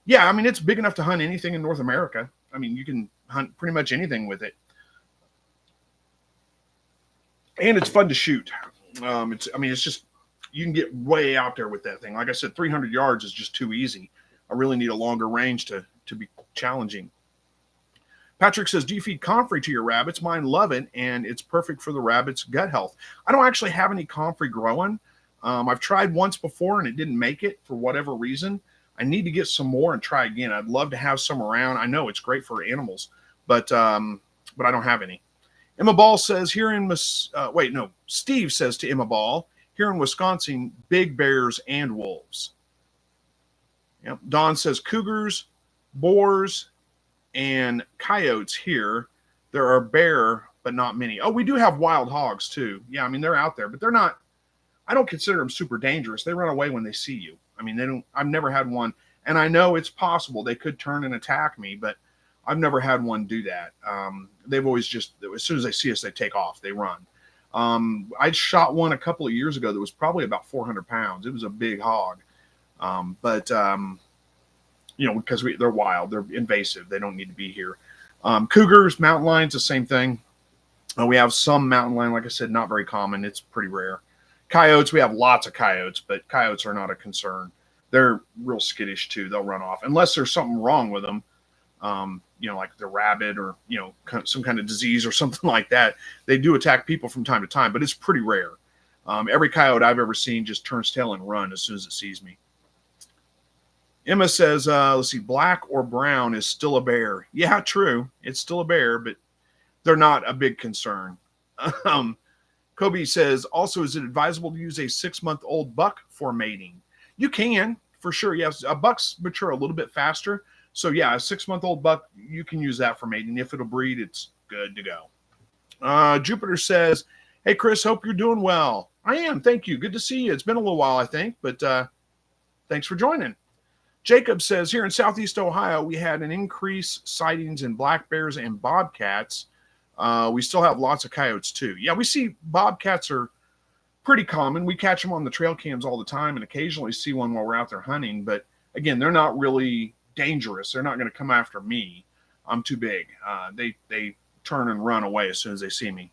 S1: Yeah, I mean, it's big enough to hunt anything in North America. I mean, you can hunt pretty much anything with it. And it's fun to shoot. It's just, you can get way out there with that thing. Like I said, 300 yards is just too easy. I really need a longer range to be challenging. Patrick says, do you feed comfrey to your rabbits? Mine love it, and it's perfect for the rabbits' gut health. I don't actually have any comfrey growing. I've tried once before, and it didn't make it for whatever reason. I need to get some more and try again. I'd love to have some around. I know it's great for animals, but I don't have any. Emma Ball says, Steve says to Emma Ball, here in Wisconsin, big bears and wolves. Yep. Don says, cougars, boars, and coyotes here. There are bear, but not many. Oh, we do have wild hogs too. Yeah, I mean, they're out there, but they're not, I don't consider them super dangerous. They run away when they see you. I mean, I've never had one, and I know it's possible they could turn and attack me, but I've never had one do that. They've always just, as soon as they see us, they take off, they run. I shot one a couple of years ago that was probably about 400 pounds. It was a big hog. Because they're wild, they're invasive. They don't need to be here. Cougars, mountain lions, the same thing. We have some mountain lion, like I said, not very common. It's pretty rare. Coyotes, we have lots of coyotes, but coyotes are not a concern. They're real skittish too. They'll run off unless there's something wrong with them. Like the rabbit or, some kind of disease or something like that. They do attack people from time to time, but it's pretty rare. Every coyote I've ever seen just turns tail and run as soon as it sees me. Emma says, let's see, black or brown is still a bear. Yeah, true. It's still a bear, but they're not a big concern. Kobe says, also, is it advisable to use a 6-month-old buck for mating? You can, for sure. Yes, bucks mature a little bit faster. So, yeah, a 6-month-old buck, you can use that for mating. If it'll breed, it's good to go. Jupiter says, hey, Chris, hope you're doing well. I am. Thank you. Good to see you. It's been a little while, I think, but thanks for joining. Jacob says, here in Southeast Ohio, we had an increase sightings in black bears and bobcats. We still have lots of coyotes, too. Yeah, we see bobcats are pretty common. We catch them on the trail cams all the time and occasionally see one while we're out there hunting. But, again, they're not really dangerous. They're not going to come after me. I'm too big. They turn and run away as soon as they see me.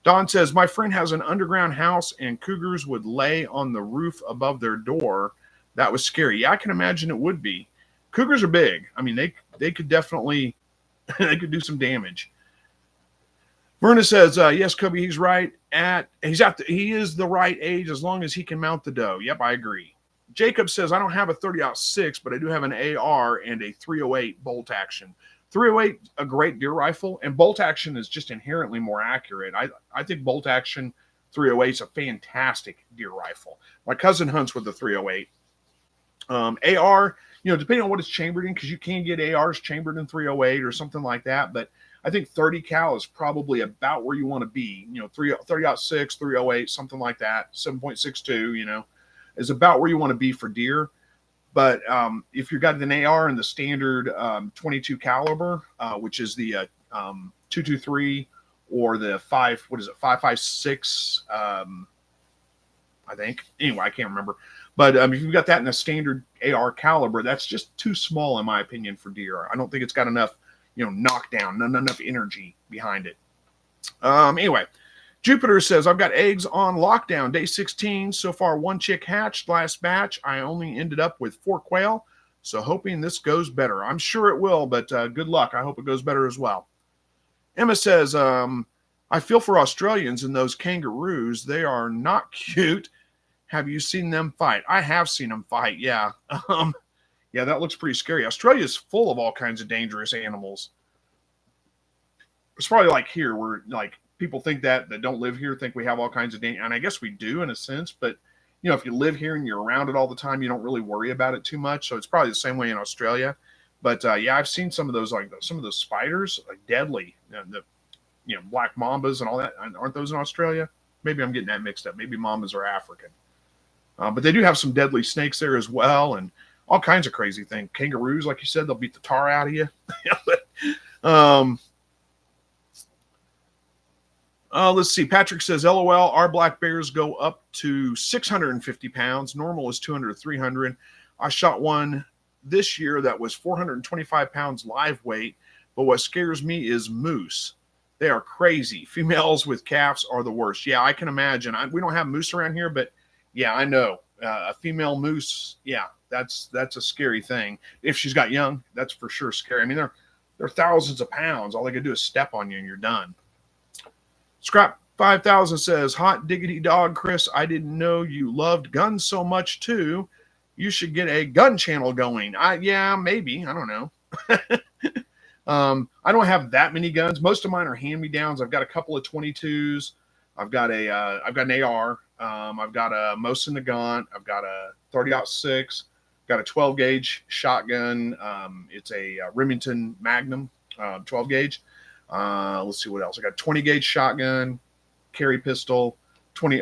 S1: Don says, my friend has an underground house and cougars would lay on the roof above their door. That was scary. Yeah, I can imagine it would be. Cougars are big. I mean, they could definitely they could do some damage. Verna says, yes, Kobe, he's right. He is the right age as long as he can mount the doe. Yep, I agree. Jacob says, I don't have a 30-06, but I do have an AR and a 308 bolt action. 308, a great deer rifle, and bolt action is just inherently more accurate. I think bolt action 308 is a fantastic deer rifle. My cousin hunts with the 308. AR, depending on what it's chambered in, because you can get ARs chambered in 308 or something like that, but I think 30 cal is probably about where you want to be. 30-06, 308, something like that, 7.62, is about where you want to be for deer. But if you've got an AR in the standard 22 caliber, which is the 223 or the 5.56, I think. Anyway, I can't remember. But if you've got that in a standard AR caliber, that's just too small, in my opinion, for deer. I don't think it's got enough, knockdown, not enough energy behind it. Anyway, Jupiter says, I've got eggs on lockdown, day 16. So far, 1 chick hatched last batch. I only ended up with 4 quail. So hoping this goes better. I'm sure it will, but good luck. I hope it goes better as well. Emma says, I feel for Australians and those kangaroos. They are not cute. Have you seen them fight? I have seen them fight, yeah. Yeah, that looks pretty scary. Australia is full of all kinds of dangerous animals. It's probably like here where like people think that don't live here think we have all kinds of danger. And I guess we do in a sense, but if you live here and you're around it all the time, you don't really worry about it too much. So it's probably the same way in Australia. But yeah, I've seen some of those, like some of those spiders, like deadly, the black mambas and all that. Aren't those in Australia? Maybe I'm getting that mixed up. Maybe mambas are African. But they do have some deadly snakes there as well, and all kinds of crazy things. Kangaroos, like you said, they'll beat the tar out of you. Let's see. Patrick says, LOL, our black bears go up to 650 pounds. Normal is 200 to 300. I shot one this year that was 425 pounds live weight, but what scares me is moose. They are crazy. Females with calves are the worst. Yeah, I can imagine. We don't have moose around here, but yeah, I know. A female moose, yeah, that's a scary thing. If she's got young, that's for sure scary. I mean, they're thousands of pounds. All they can do is step on you and you're done. Scrap 5000 says, hot diggity dog, Chris. I didn't know you loved guns so much too. You should get a gun channel going. Yeah, maybe. I don't know. I don't have that many guns. Most of mine are hand-me-downs. I've got a couple of 22s. I've got an AR. I've got a Mosin Nagant. I've got a 30-06. Got a 12 gauge shotgun. It's a Remington Magnum 12 gauge. Let's see what else. I got 20 gauge shotgun, carry pistol, 20.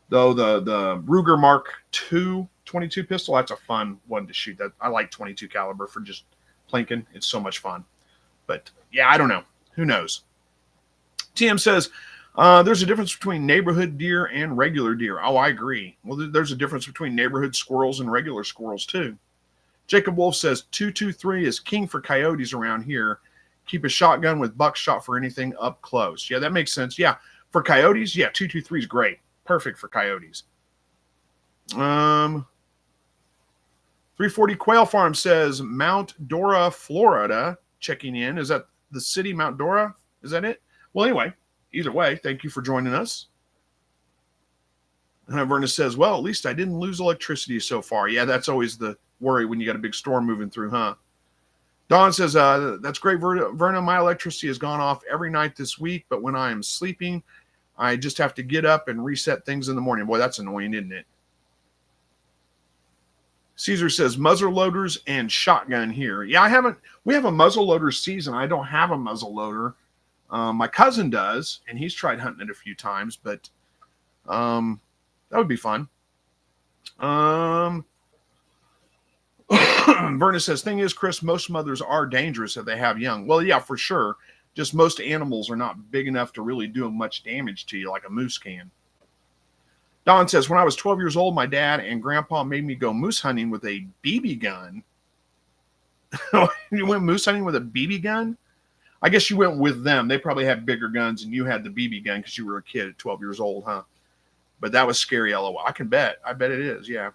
S1: Though the Ruger Mark II 22 pistol, that's a fun one to shoot. That I like 22 caliber for just plinking. It's so much fun. But yeah, I don't know. Who knows? TM says there's a difference between neighborhood deer and regular deer. Oh, I agree. Well, there's a difference between neighborhood squirrels and regular squirrels too. Jacob Wolf says 223 is king for coyotes around here. Keep a shotgun with buckshot for anything up close. Yeah, that makes sense. Yeah, for coyotes, yeah, 223 is great. Perfect for coyotes. 340 Quail Farm says Mount Dora, Florida, checking in. Is that the city, Mount Dora? Is that it? Well, anyway, either way, thank you for joining us. And Verna says, well, at least I didn't lose electricity so far. Yeah, that's always the worry when you got a big storm moving through, huh? Dawn says, that's great, Verna. My electricity has gone off every night this week, but when I am sleeping, I just have to get up and reset things in the morning. Boy, that's annoying, isn't it? Caesar says, muzzle loaders and shotgun here. Yeah, we have a muzzle loader season. I don't have a muzzle loader. My cousin does, and he's tried hunting it a few times, but that would be fun. Verna says, thing is, Chris, most mothers are dangerous if they have young. Well, yeah, for sure. Just most animals are not big enough to really do much damage to you like a moose can. Don says, when I was 12 years old, my dad and grandpa made me go moose hunting with a BB gun. You went moose hunting with a BB gun? I guess you went with them. They probably had bigger guns and you had the BB gun because you were a kid at 12 years old, huh? But that was scary, LOL. I can bet. I bet it is, yeah.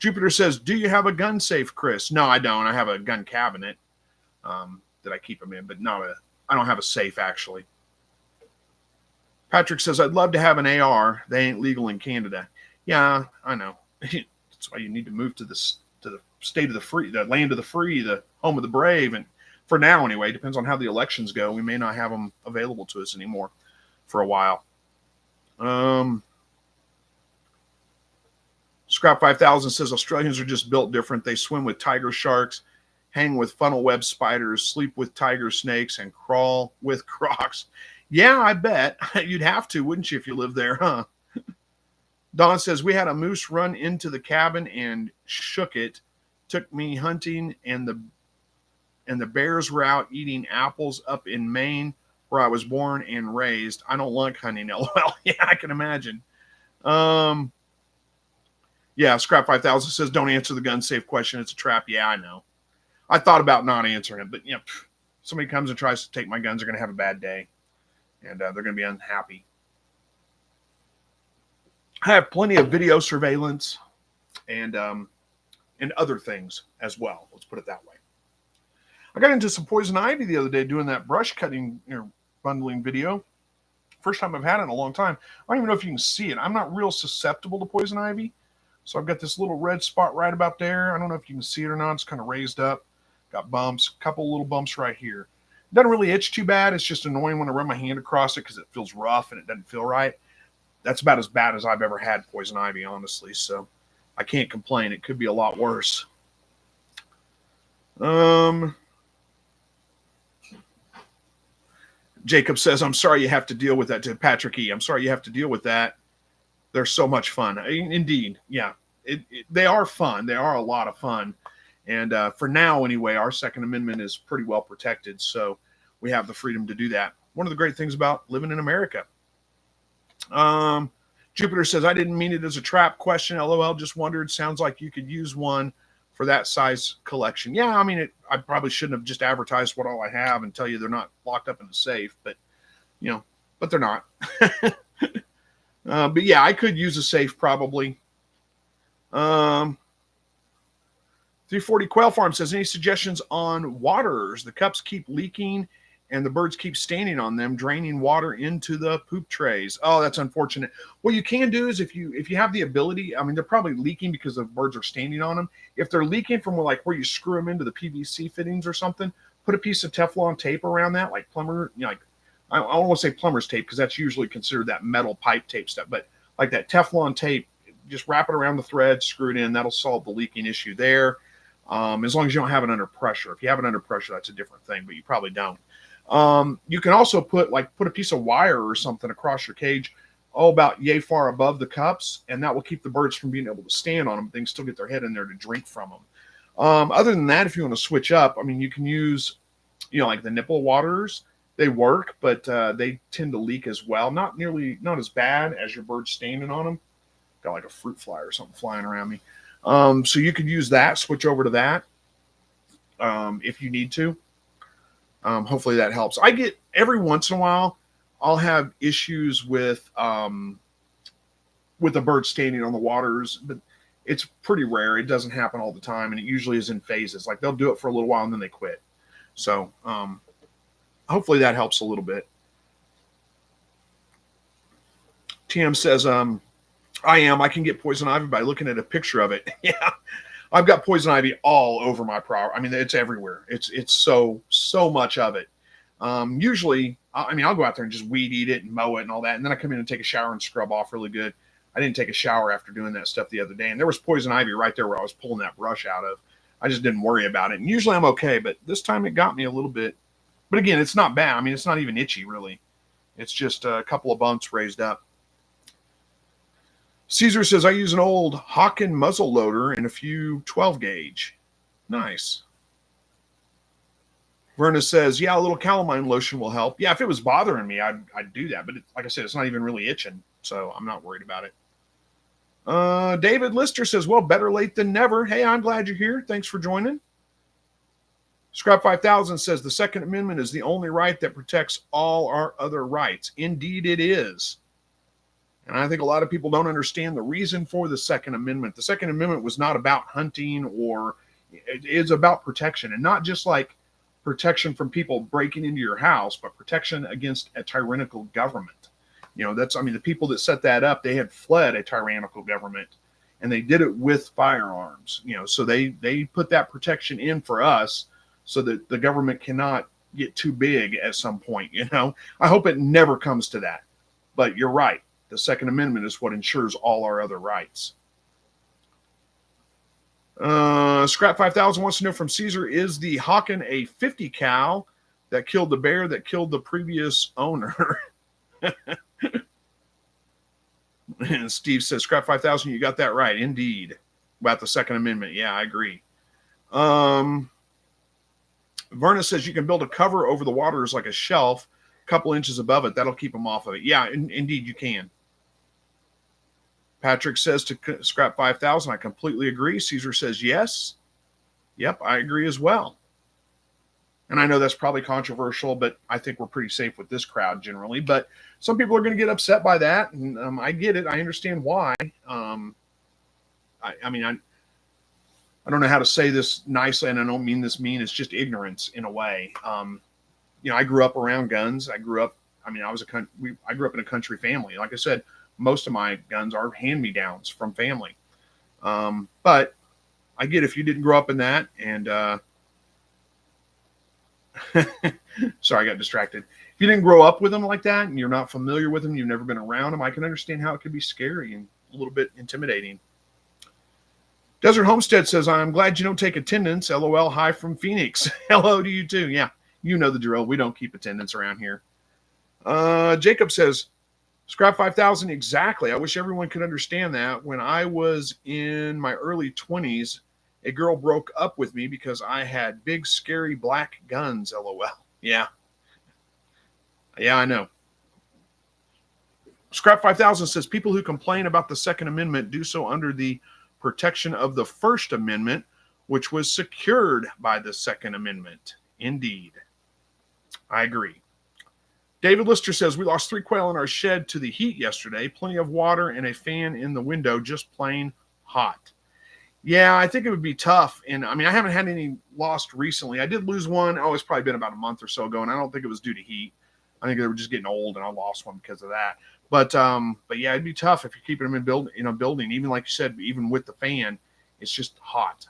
S1: Jupiter says, do you have a gun safe, Chris? No, I don't. I have a gun cabinet that I keep them in, but I don't have a safe, actually. Patrick says, I'd love to have an AR. They ain't legal in Canada. Yeah, I know. That's why you need to move to the state of the free, the land of the free, the home of the brave. And for now, anyway, depends on how the elections go. We may not have them available to us anymore for a while. Scrap 5000 says Australians are just built different. They swim with tiger sharks, hang with funnel web spiders, sleep with tiger snakes, and crawl with crocs. Yeah, I bet. You'd have to, wouldn't you, if you lived there, huh? Don says, we had a moose run into the cabin and shook it. Took me hunting, and the bears were out eating apples up in Maine, where I was born and raised. I don't like hunting, LOL. Yeah, I can imagine. Yeah, Scrap 5000 says, don't answer the gun safe question. It's a trap. Yeah, I know. I thought about not answering it, but you know, somebody comes and tries to take my guns, they're going to have a bad day, and they're going to be unhappy. I have plenty of video surveillance and other things as well. Let's put it that way. I got into some poison ivy the other day doing that brush cutting, bundling video. First time I've had it in a long time. I don't even know if you can see it. I'm not real susceptible to poison ivy. So I've got this little red spot right about there. I don't know if you can see it or not. It's kind of raised up. Got bumps, a couple little bumps right here. It doesn't really itch too bad. It's just annoying when I run my hand across it because it feels rough and it doesn't feel right. That's about as bad as I've ever had poison ivy, honestly. So I can't complain. It could be a lot worse. Jacob says, I'm sorry you have to deal with that. To Patrick E., I'm sorry you have to deal with that. They're so much fun. Indeed. Yeah, they are fun. They are a lot of fun. And for now, anyway, our Second Amendment is pretty well protected. So we have the freedom to do that. one of the great things about living in America. Jupiter says, I didn't mean it as a trap question. LOL, just wondered. Sounds like you could use one for that size collection. Yeah, I mean, I probably shouldn't have just advertised what all I have and tell you they're not locked up in the safe, but but they're not. But yeah, I could use a safe probably. 340 Quail Farm says, any suggestions on waters? The cups keep leaking and the birds keep standing on them, draining water into the poop trays. Oh, that's unfortunate. What you can do is if you have the ability, I mean, they're probably leaking because the birds are standing on them. If they're leaking from like where you screw them into the PVC fittings or something, put a piece of Teflon tape around that, like plumber, like I don't want to say plumber's tape because that's usually considered that metal pipe tape stuff, but like that Teflon tape, just wrap it around the thread, screw it in. That'll solve the leaking issue there. As long as you don't have it under pressure. If you have it under pressure, that's a different thing, but you probably don't. You can also put a piece of wire or something across your cage, about yay far above the cups, and that will keep the birds from being able to stand on them. They can still get their head in there to drink from them. Other than that, if you want to switch up, I mean, you can use, like the nipple waters. They work, but they tend to leak as well. Not as bad as your birds standing on them. Got like a fruit fly or something flying around me. So you could use that, switch over to that if you need to. Hopefully that helps. I get every once in a while, I'll have issues with the bird standing on the waters, but it's pretty rare. It doesn't happen all the time, and it usually is in phases. Like they'll do it for a little while and then they quit. So hopefully that helps a little bit. TM says, I can get poison ivy by looking at a picture of it. Yeah. I've got poison ivy all over my property. I mean, it's everywhere. It's so much of it. Usually, I'll go out there and just weed eat it and mow it and all that. And then I come in and take a shower and scrub off really good. I didn't take a shower after doing that stuff the other day. And there was poison ivy right there where I was pulling that brush out of. I just didn't worry about it. And usually I'm okay, but this time it got me a little bit. But again, it's not bad. I mean, it's not even itchy really. It's just a couple of bumps raised up. Caesar says, I use an old Hawken muzzle loader and a few 12 gauge. Nice. Verna says, yeah, a little calamine lotion will help. Yeah, if it was bothering me, I'd do that. But like I said, it's not even really itching, so I'm not worried about it. David Lister says, well, better late than never. Hey, I'm glad you're here. Thanks for joining. Scrap 5000 says, the Second Amendment is the only right that protects all our other rights. Indeed, it is. And I think a lot of people don't understand the reason for the Second Amendment. The Second Amendment was not about hunting, or it's about protection, and not just like protection from people breaking into your house, but protection against a tyrannical government. The people that set that up, they had fled a tyrannical government, and they did it with firearms. So they put that protection in for us so that the government cannot get too big at some point. I hope it never comes to that. But you're right. The Second Amendment is what ensures all our other rights. Scrap 5000 wants to know from Caesar, is the Hawken a 50 cal that killed the bear that killed the previous owner? And Steve says, Scrap 5000, you got that right. Indeed. About the Second Amendment. Yeah, I agree. Verna says you can build a cover over the waters like a shelf, a couple inches above it. That'll keep them off of it. Yeah, indeed you can. Patrick says to Scrap 5000, I completely agree. Caesar says yes. Yep, I agree as well. And I know that's probably controversial, but I think we're pretty safe with this crowd generally. But some people are going to get upset by that, and I get it. I understand why. I don't know how to say this nicely, and I don't mean this mean. It's just ignorance in a way. I grew up around guns. I grew up in a country family. Like I said, most of my guns are hand-me-downs from family. But I get if you didn't grow up in that, and sorry, I got distracted. If you didn't grow up with them like that and you're not familiar with them, you've never been around them, I can understand how it could be scary and a little bit intimidating. Desert Homestead says, I'm glad you don't take attendance. LOL, hi from Phoenix. Hello to you too. Yeah, you know the drill. We don't keep attendance around here. Jacob says, Scrap 5000, exactly. I wish everyone could understand that. When I was in my early 20s, a girl broke up with me because I had big, scary black guns, LOL. Yeah. Yeah, I know. Scrap 5000 says people who complain about the Second Amendment do so under the protection of the First Amendment, which was secured by the Second Amendment. Indeed. I agree. David Lister says, we lost 3 quail in our shed to the heat yesterday. Plenty of water and a fan in the window, just plain hot. Yeah, I think it would be tough. And I mean, I haven't had any lost recently. I did lose one. Oh, it's probably been about a month or so ago, and I don't think it was due to heat. I think they were just getting old, and I lost one because of that. But yeah, it'd be tough if you're keeping them in a building. Even like you said, even with the fan, it's just hot.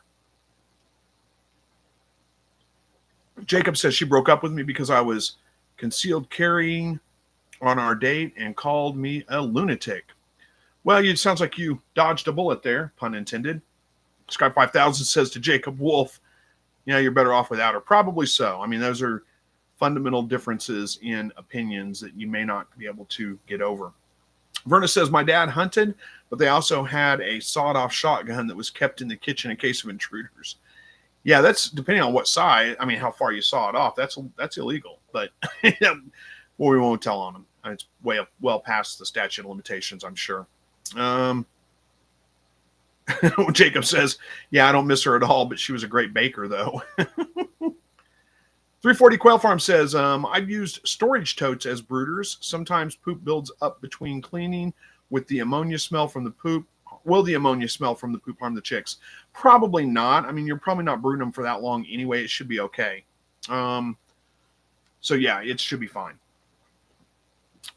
S1: Jacob says she broke up with me because I was concealed carrying on our date and called me a lunatic. Well, it sounds like you dodged a bullet there, pun intended. Sky 5000 says to Jacob Wolf, yeah, you're better off without her. Probably so. I mean, those are fundamental differences in opinions that you may not be able to get over. Verna says, my dad hunted, but they also had a sawed-off shotgun that was kept in the kitchen in case of intruders. Yeah, that's depending on what size. I mean, how far you saw it off. That's illegal. But well, we won't tell on them. It's well past the statute of limitations, I'm sure. Jacob says, yeah, I don't miss her at all, but she was a great baker, though. 340 Quail Farm says, I've used storage totes as brooders. Sometimes poop builds up between cleaning with the ammonia smell from the poop. Will the ammonia smell from the poop harm the chicks? Probably not. I mean, you're probably not brooding them for that long anyway. It should be okay. So yeah, it should be fine.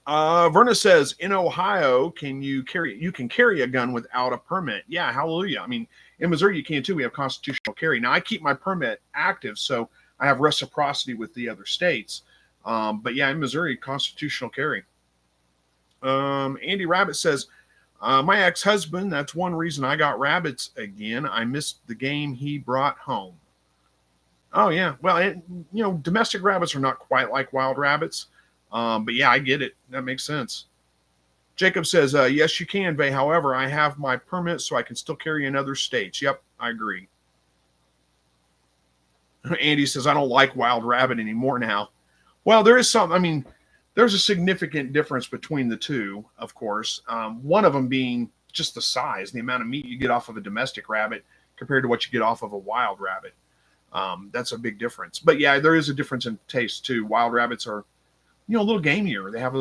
S1: Verna says, in Ohio, you can carry a gun without a permit. Yeah, hallelujah. I mean, in Missouri you can too. We have constitutional carry. Now I keep my permit active, so I have reciprocity with the other states. But yeah, in Missouri, constitutional carry. Andy Rabbit says, my ex-husband, that's one reason I got rabbits again. I missed the game he brought home. Oh, yeah. Well, domestic rabbits are not quite like wild rabbits. But yeah, I get it. That makes sense. Jacob says, yes, you can, Vay. However, I have my permit, so I can still carry in other states. Yep, I agree. Andy says, I don't like wild rabbit anymore now. Well, there is some, I mean, there's a significant difference between the two, of course. One of them being just the size, the amount of meat you get off of a domestic rabbit compared to what you get off of a wild rabbit. That's a big difference. But yeah, there is a difference in taste too. Wild rabbits are, a little gamier. They have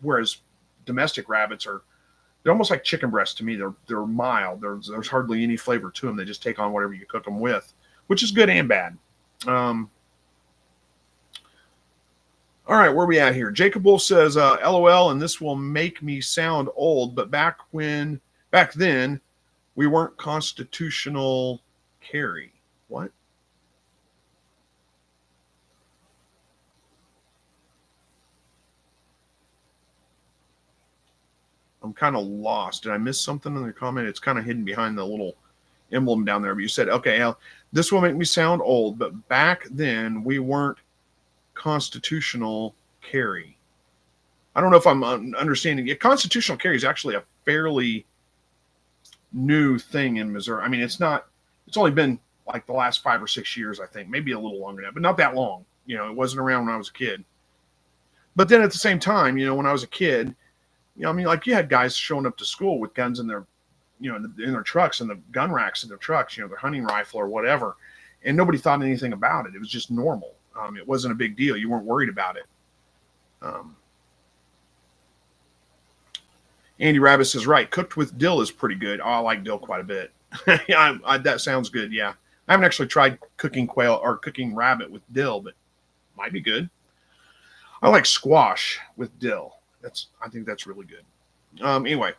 S1: whereas domestic rabbits they're almost like chicken breasts to me. They're mild. There's hardly any flavor to them. They just take on whatever you cook them with, which is good and bad. All right, where are we at here? Jacob Wolf says, LOL, and this will make me sound old, but back then, we weren't constitutional carry. What? I'm kind of lost. Did I miss something in the comment? It's kind of hidden behind the little emblem down there. But you said, okay, Al, this will make me sound old, but back then, we weren't constitutional carry. I don't know if I'm understanding it. Constitutional carry is actually a fairly new thing in Missouri. I mean, it's only been like the last 5 or 6 years, I think, maybe a little longer now, but not that long. It wasn't around when I was a kid. But then at the same time, when I was a kid, I mean, like you had guys showing up to school with guns in their, in their trucks and the gun racks in their trucks, their hunting rifle or whatever. And nobody thought anything about it. It was just normal. It wasn't a big deal. You weren't worried about it. Andy Rabbit says, right, cooked with dill is pretty good. Oh, I like dill quite a bit. Yeah, that sounds good, yeah. I haven't actually tried cooking quail or cooking rabbit with dill, but might be good. I like squash with dill. I think that's really good. Anyway,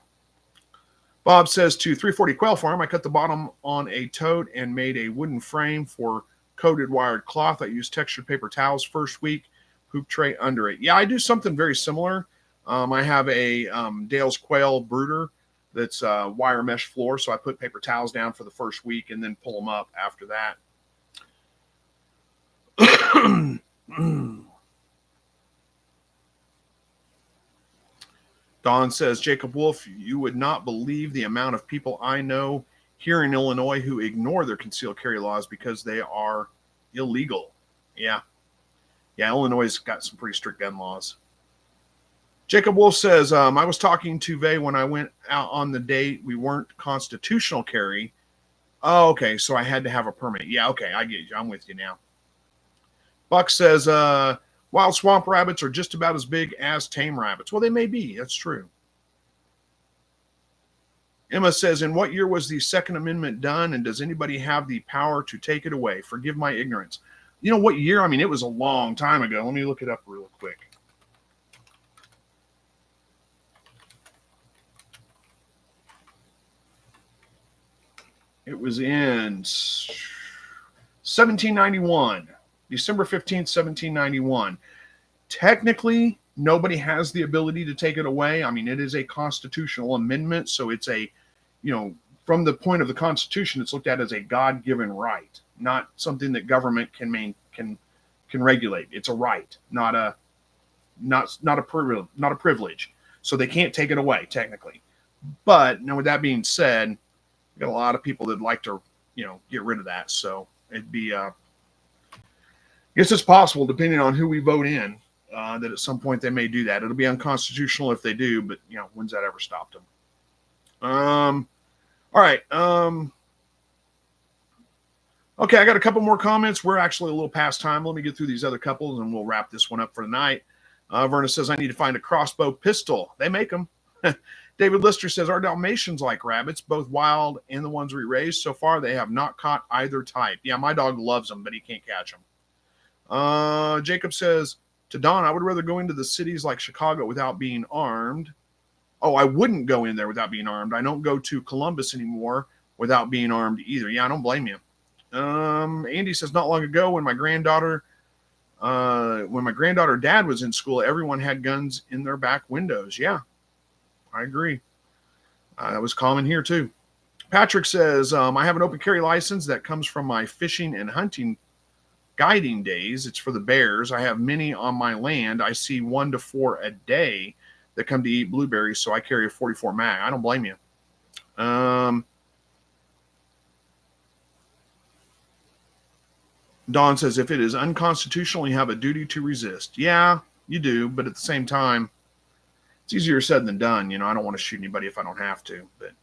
S1: Bob says to 340 Quail Farm, I cut the bottom on a tote and made a wooden frame for coated wired cloth. I used textured paper towels first week, poop tray under it. Yeah, I do something very similar. I have a Dale's Quail brooder that's wire mesh floor, so I put paper towels down for the first week and then pull them up after that. Don says, Jacob Wolf, you would not believe the amount of people I know here in Illinois who ignore their concealed carry laws because they are illegal. Yeah. Yeah, Illinois has got some pretty strict gun laws. Jacob Wolf says, I was talking to Vay when I went out on the date. We weren't constitutional carry. Oh, okay. So I had to have a permit. Yeah, okay. I get you. I'm with you now. Buck says, wild swamp rabbits are just about as big as tame rabbits. Well, they may be. That's true. Emma says, in what year was the Second Amendment done, and does anybody have the power to take it away? Forgive my ignorance. You know what year? I mean, it was a long time ago. Let me look it up real quick. It was in 1791, December 15th, 1791. Technically, nobody has the ability to take it away. I mean, it is a constitutional amendment, so it's a, from the point of the Constitution, it's looked at as a God-given right, not something that government can regulate. It's a right, not a privilege. So they can't take it away technically. But with that being said, got a lot of people that like to, get rid of that. So it'd be, I guess it's possible, depending on who we vote in, that at some point they may do that. It'll be unconstitutional if they do, but when's that ever stopped them? All right. Okay, I got a couple more comments. We're actually a little past time. Let me get through these other couples and we'll wrap this one up for tonight. Verna says, I need to find a crossbow pistol. They make them. David Lister says, our Dalmatians like rabbits, both wild and the ones we raised. So far, they have not caught either type. Yeah, my dog loves them, but he can't catch them. Jacob says, to Don, I would rather go into the cities like Chicago without being armed. Oh, I wouldn't go in there without being armed. I don't go to Columbus anymore without being armed either. Yeah, I don't blame you. Andy says, not long ago when my granddaughter dad was in school, everyone had guns in their back windows. Yeah, I agree. That was common here too. Patrick says, I have an open carry license that comes from my fishing and hunting guiding days. It's for the bears. I have many on my land. I see 1 to 4 a day that come to eat blueberries, so I carry a 44 mag. I don't blame you. Don says, if it is unconstitutional, you have a duty to resist. Yeah, you do, but at the same time, it's easier said than done. I don't want to shoot anybody if I don't have to, but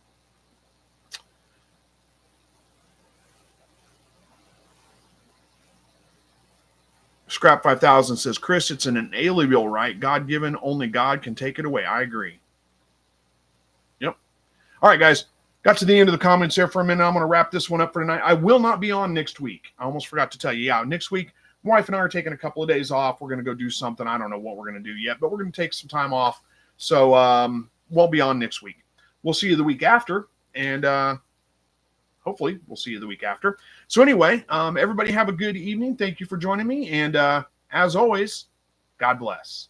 S1: Scrap 5000 says, Chris, it's an inalienable right, God-given, only God can take it away. I agree. Yep. All right, guys. Got to the end of the comments there for a minute. I'm going to wrap this one up for tonight. I will not be on next week. I almost forgot to tell you. Yeah, next week, my wife and I are taking a couple of days off. We're going to go do something. I don't know what we're going to do yet, but we're going to take some time off. So we'll be on next week. We'll see you the week after, and hopefully we'll see you the week after. So anyway, everybody have a good evening. Thank you for joining me, and as always, God bless.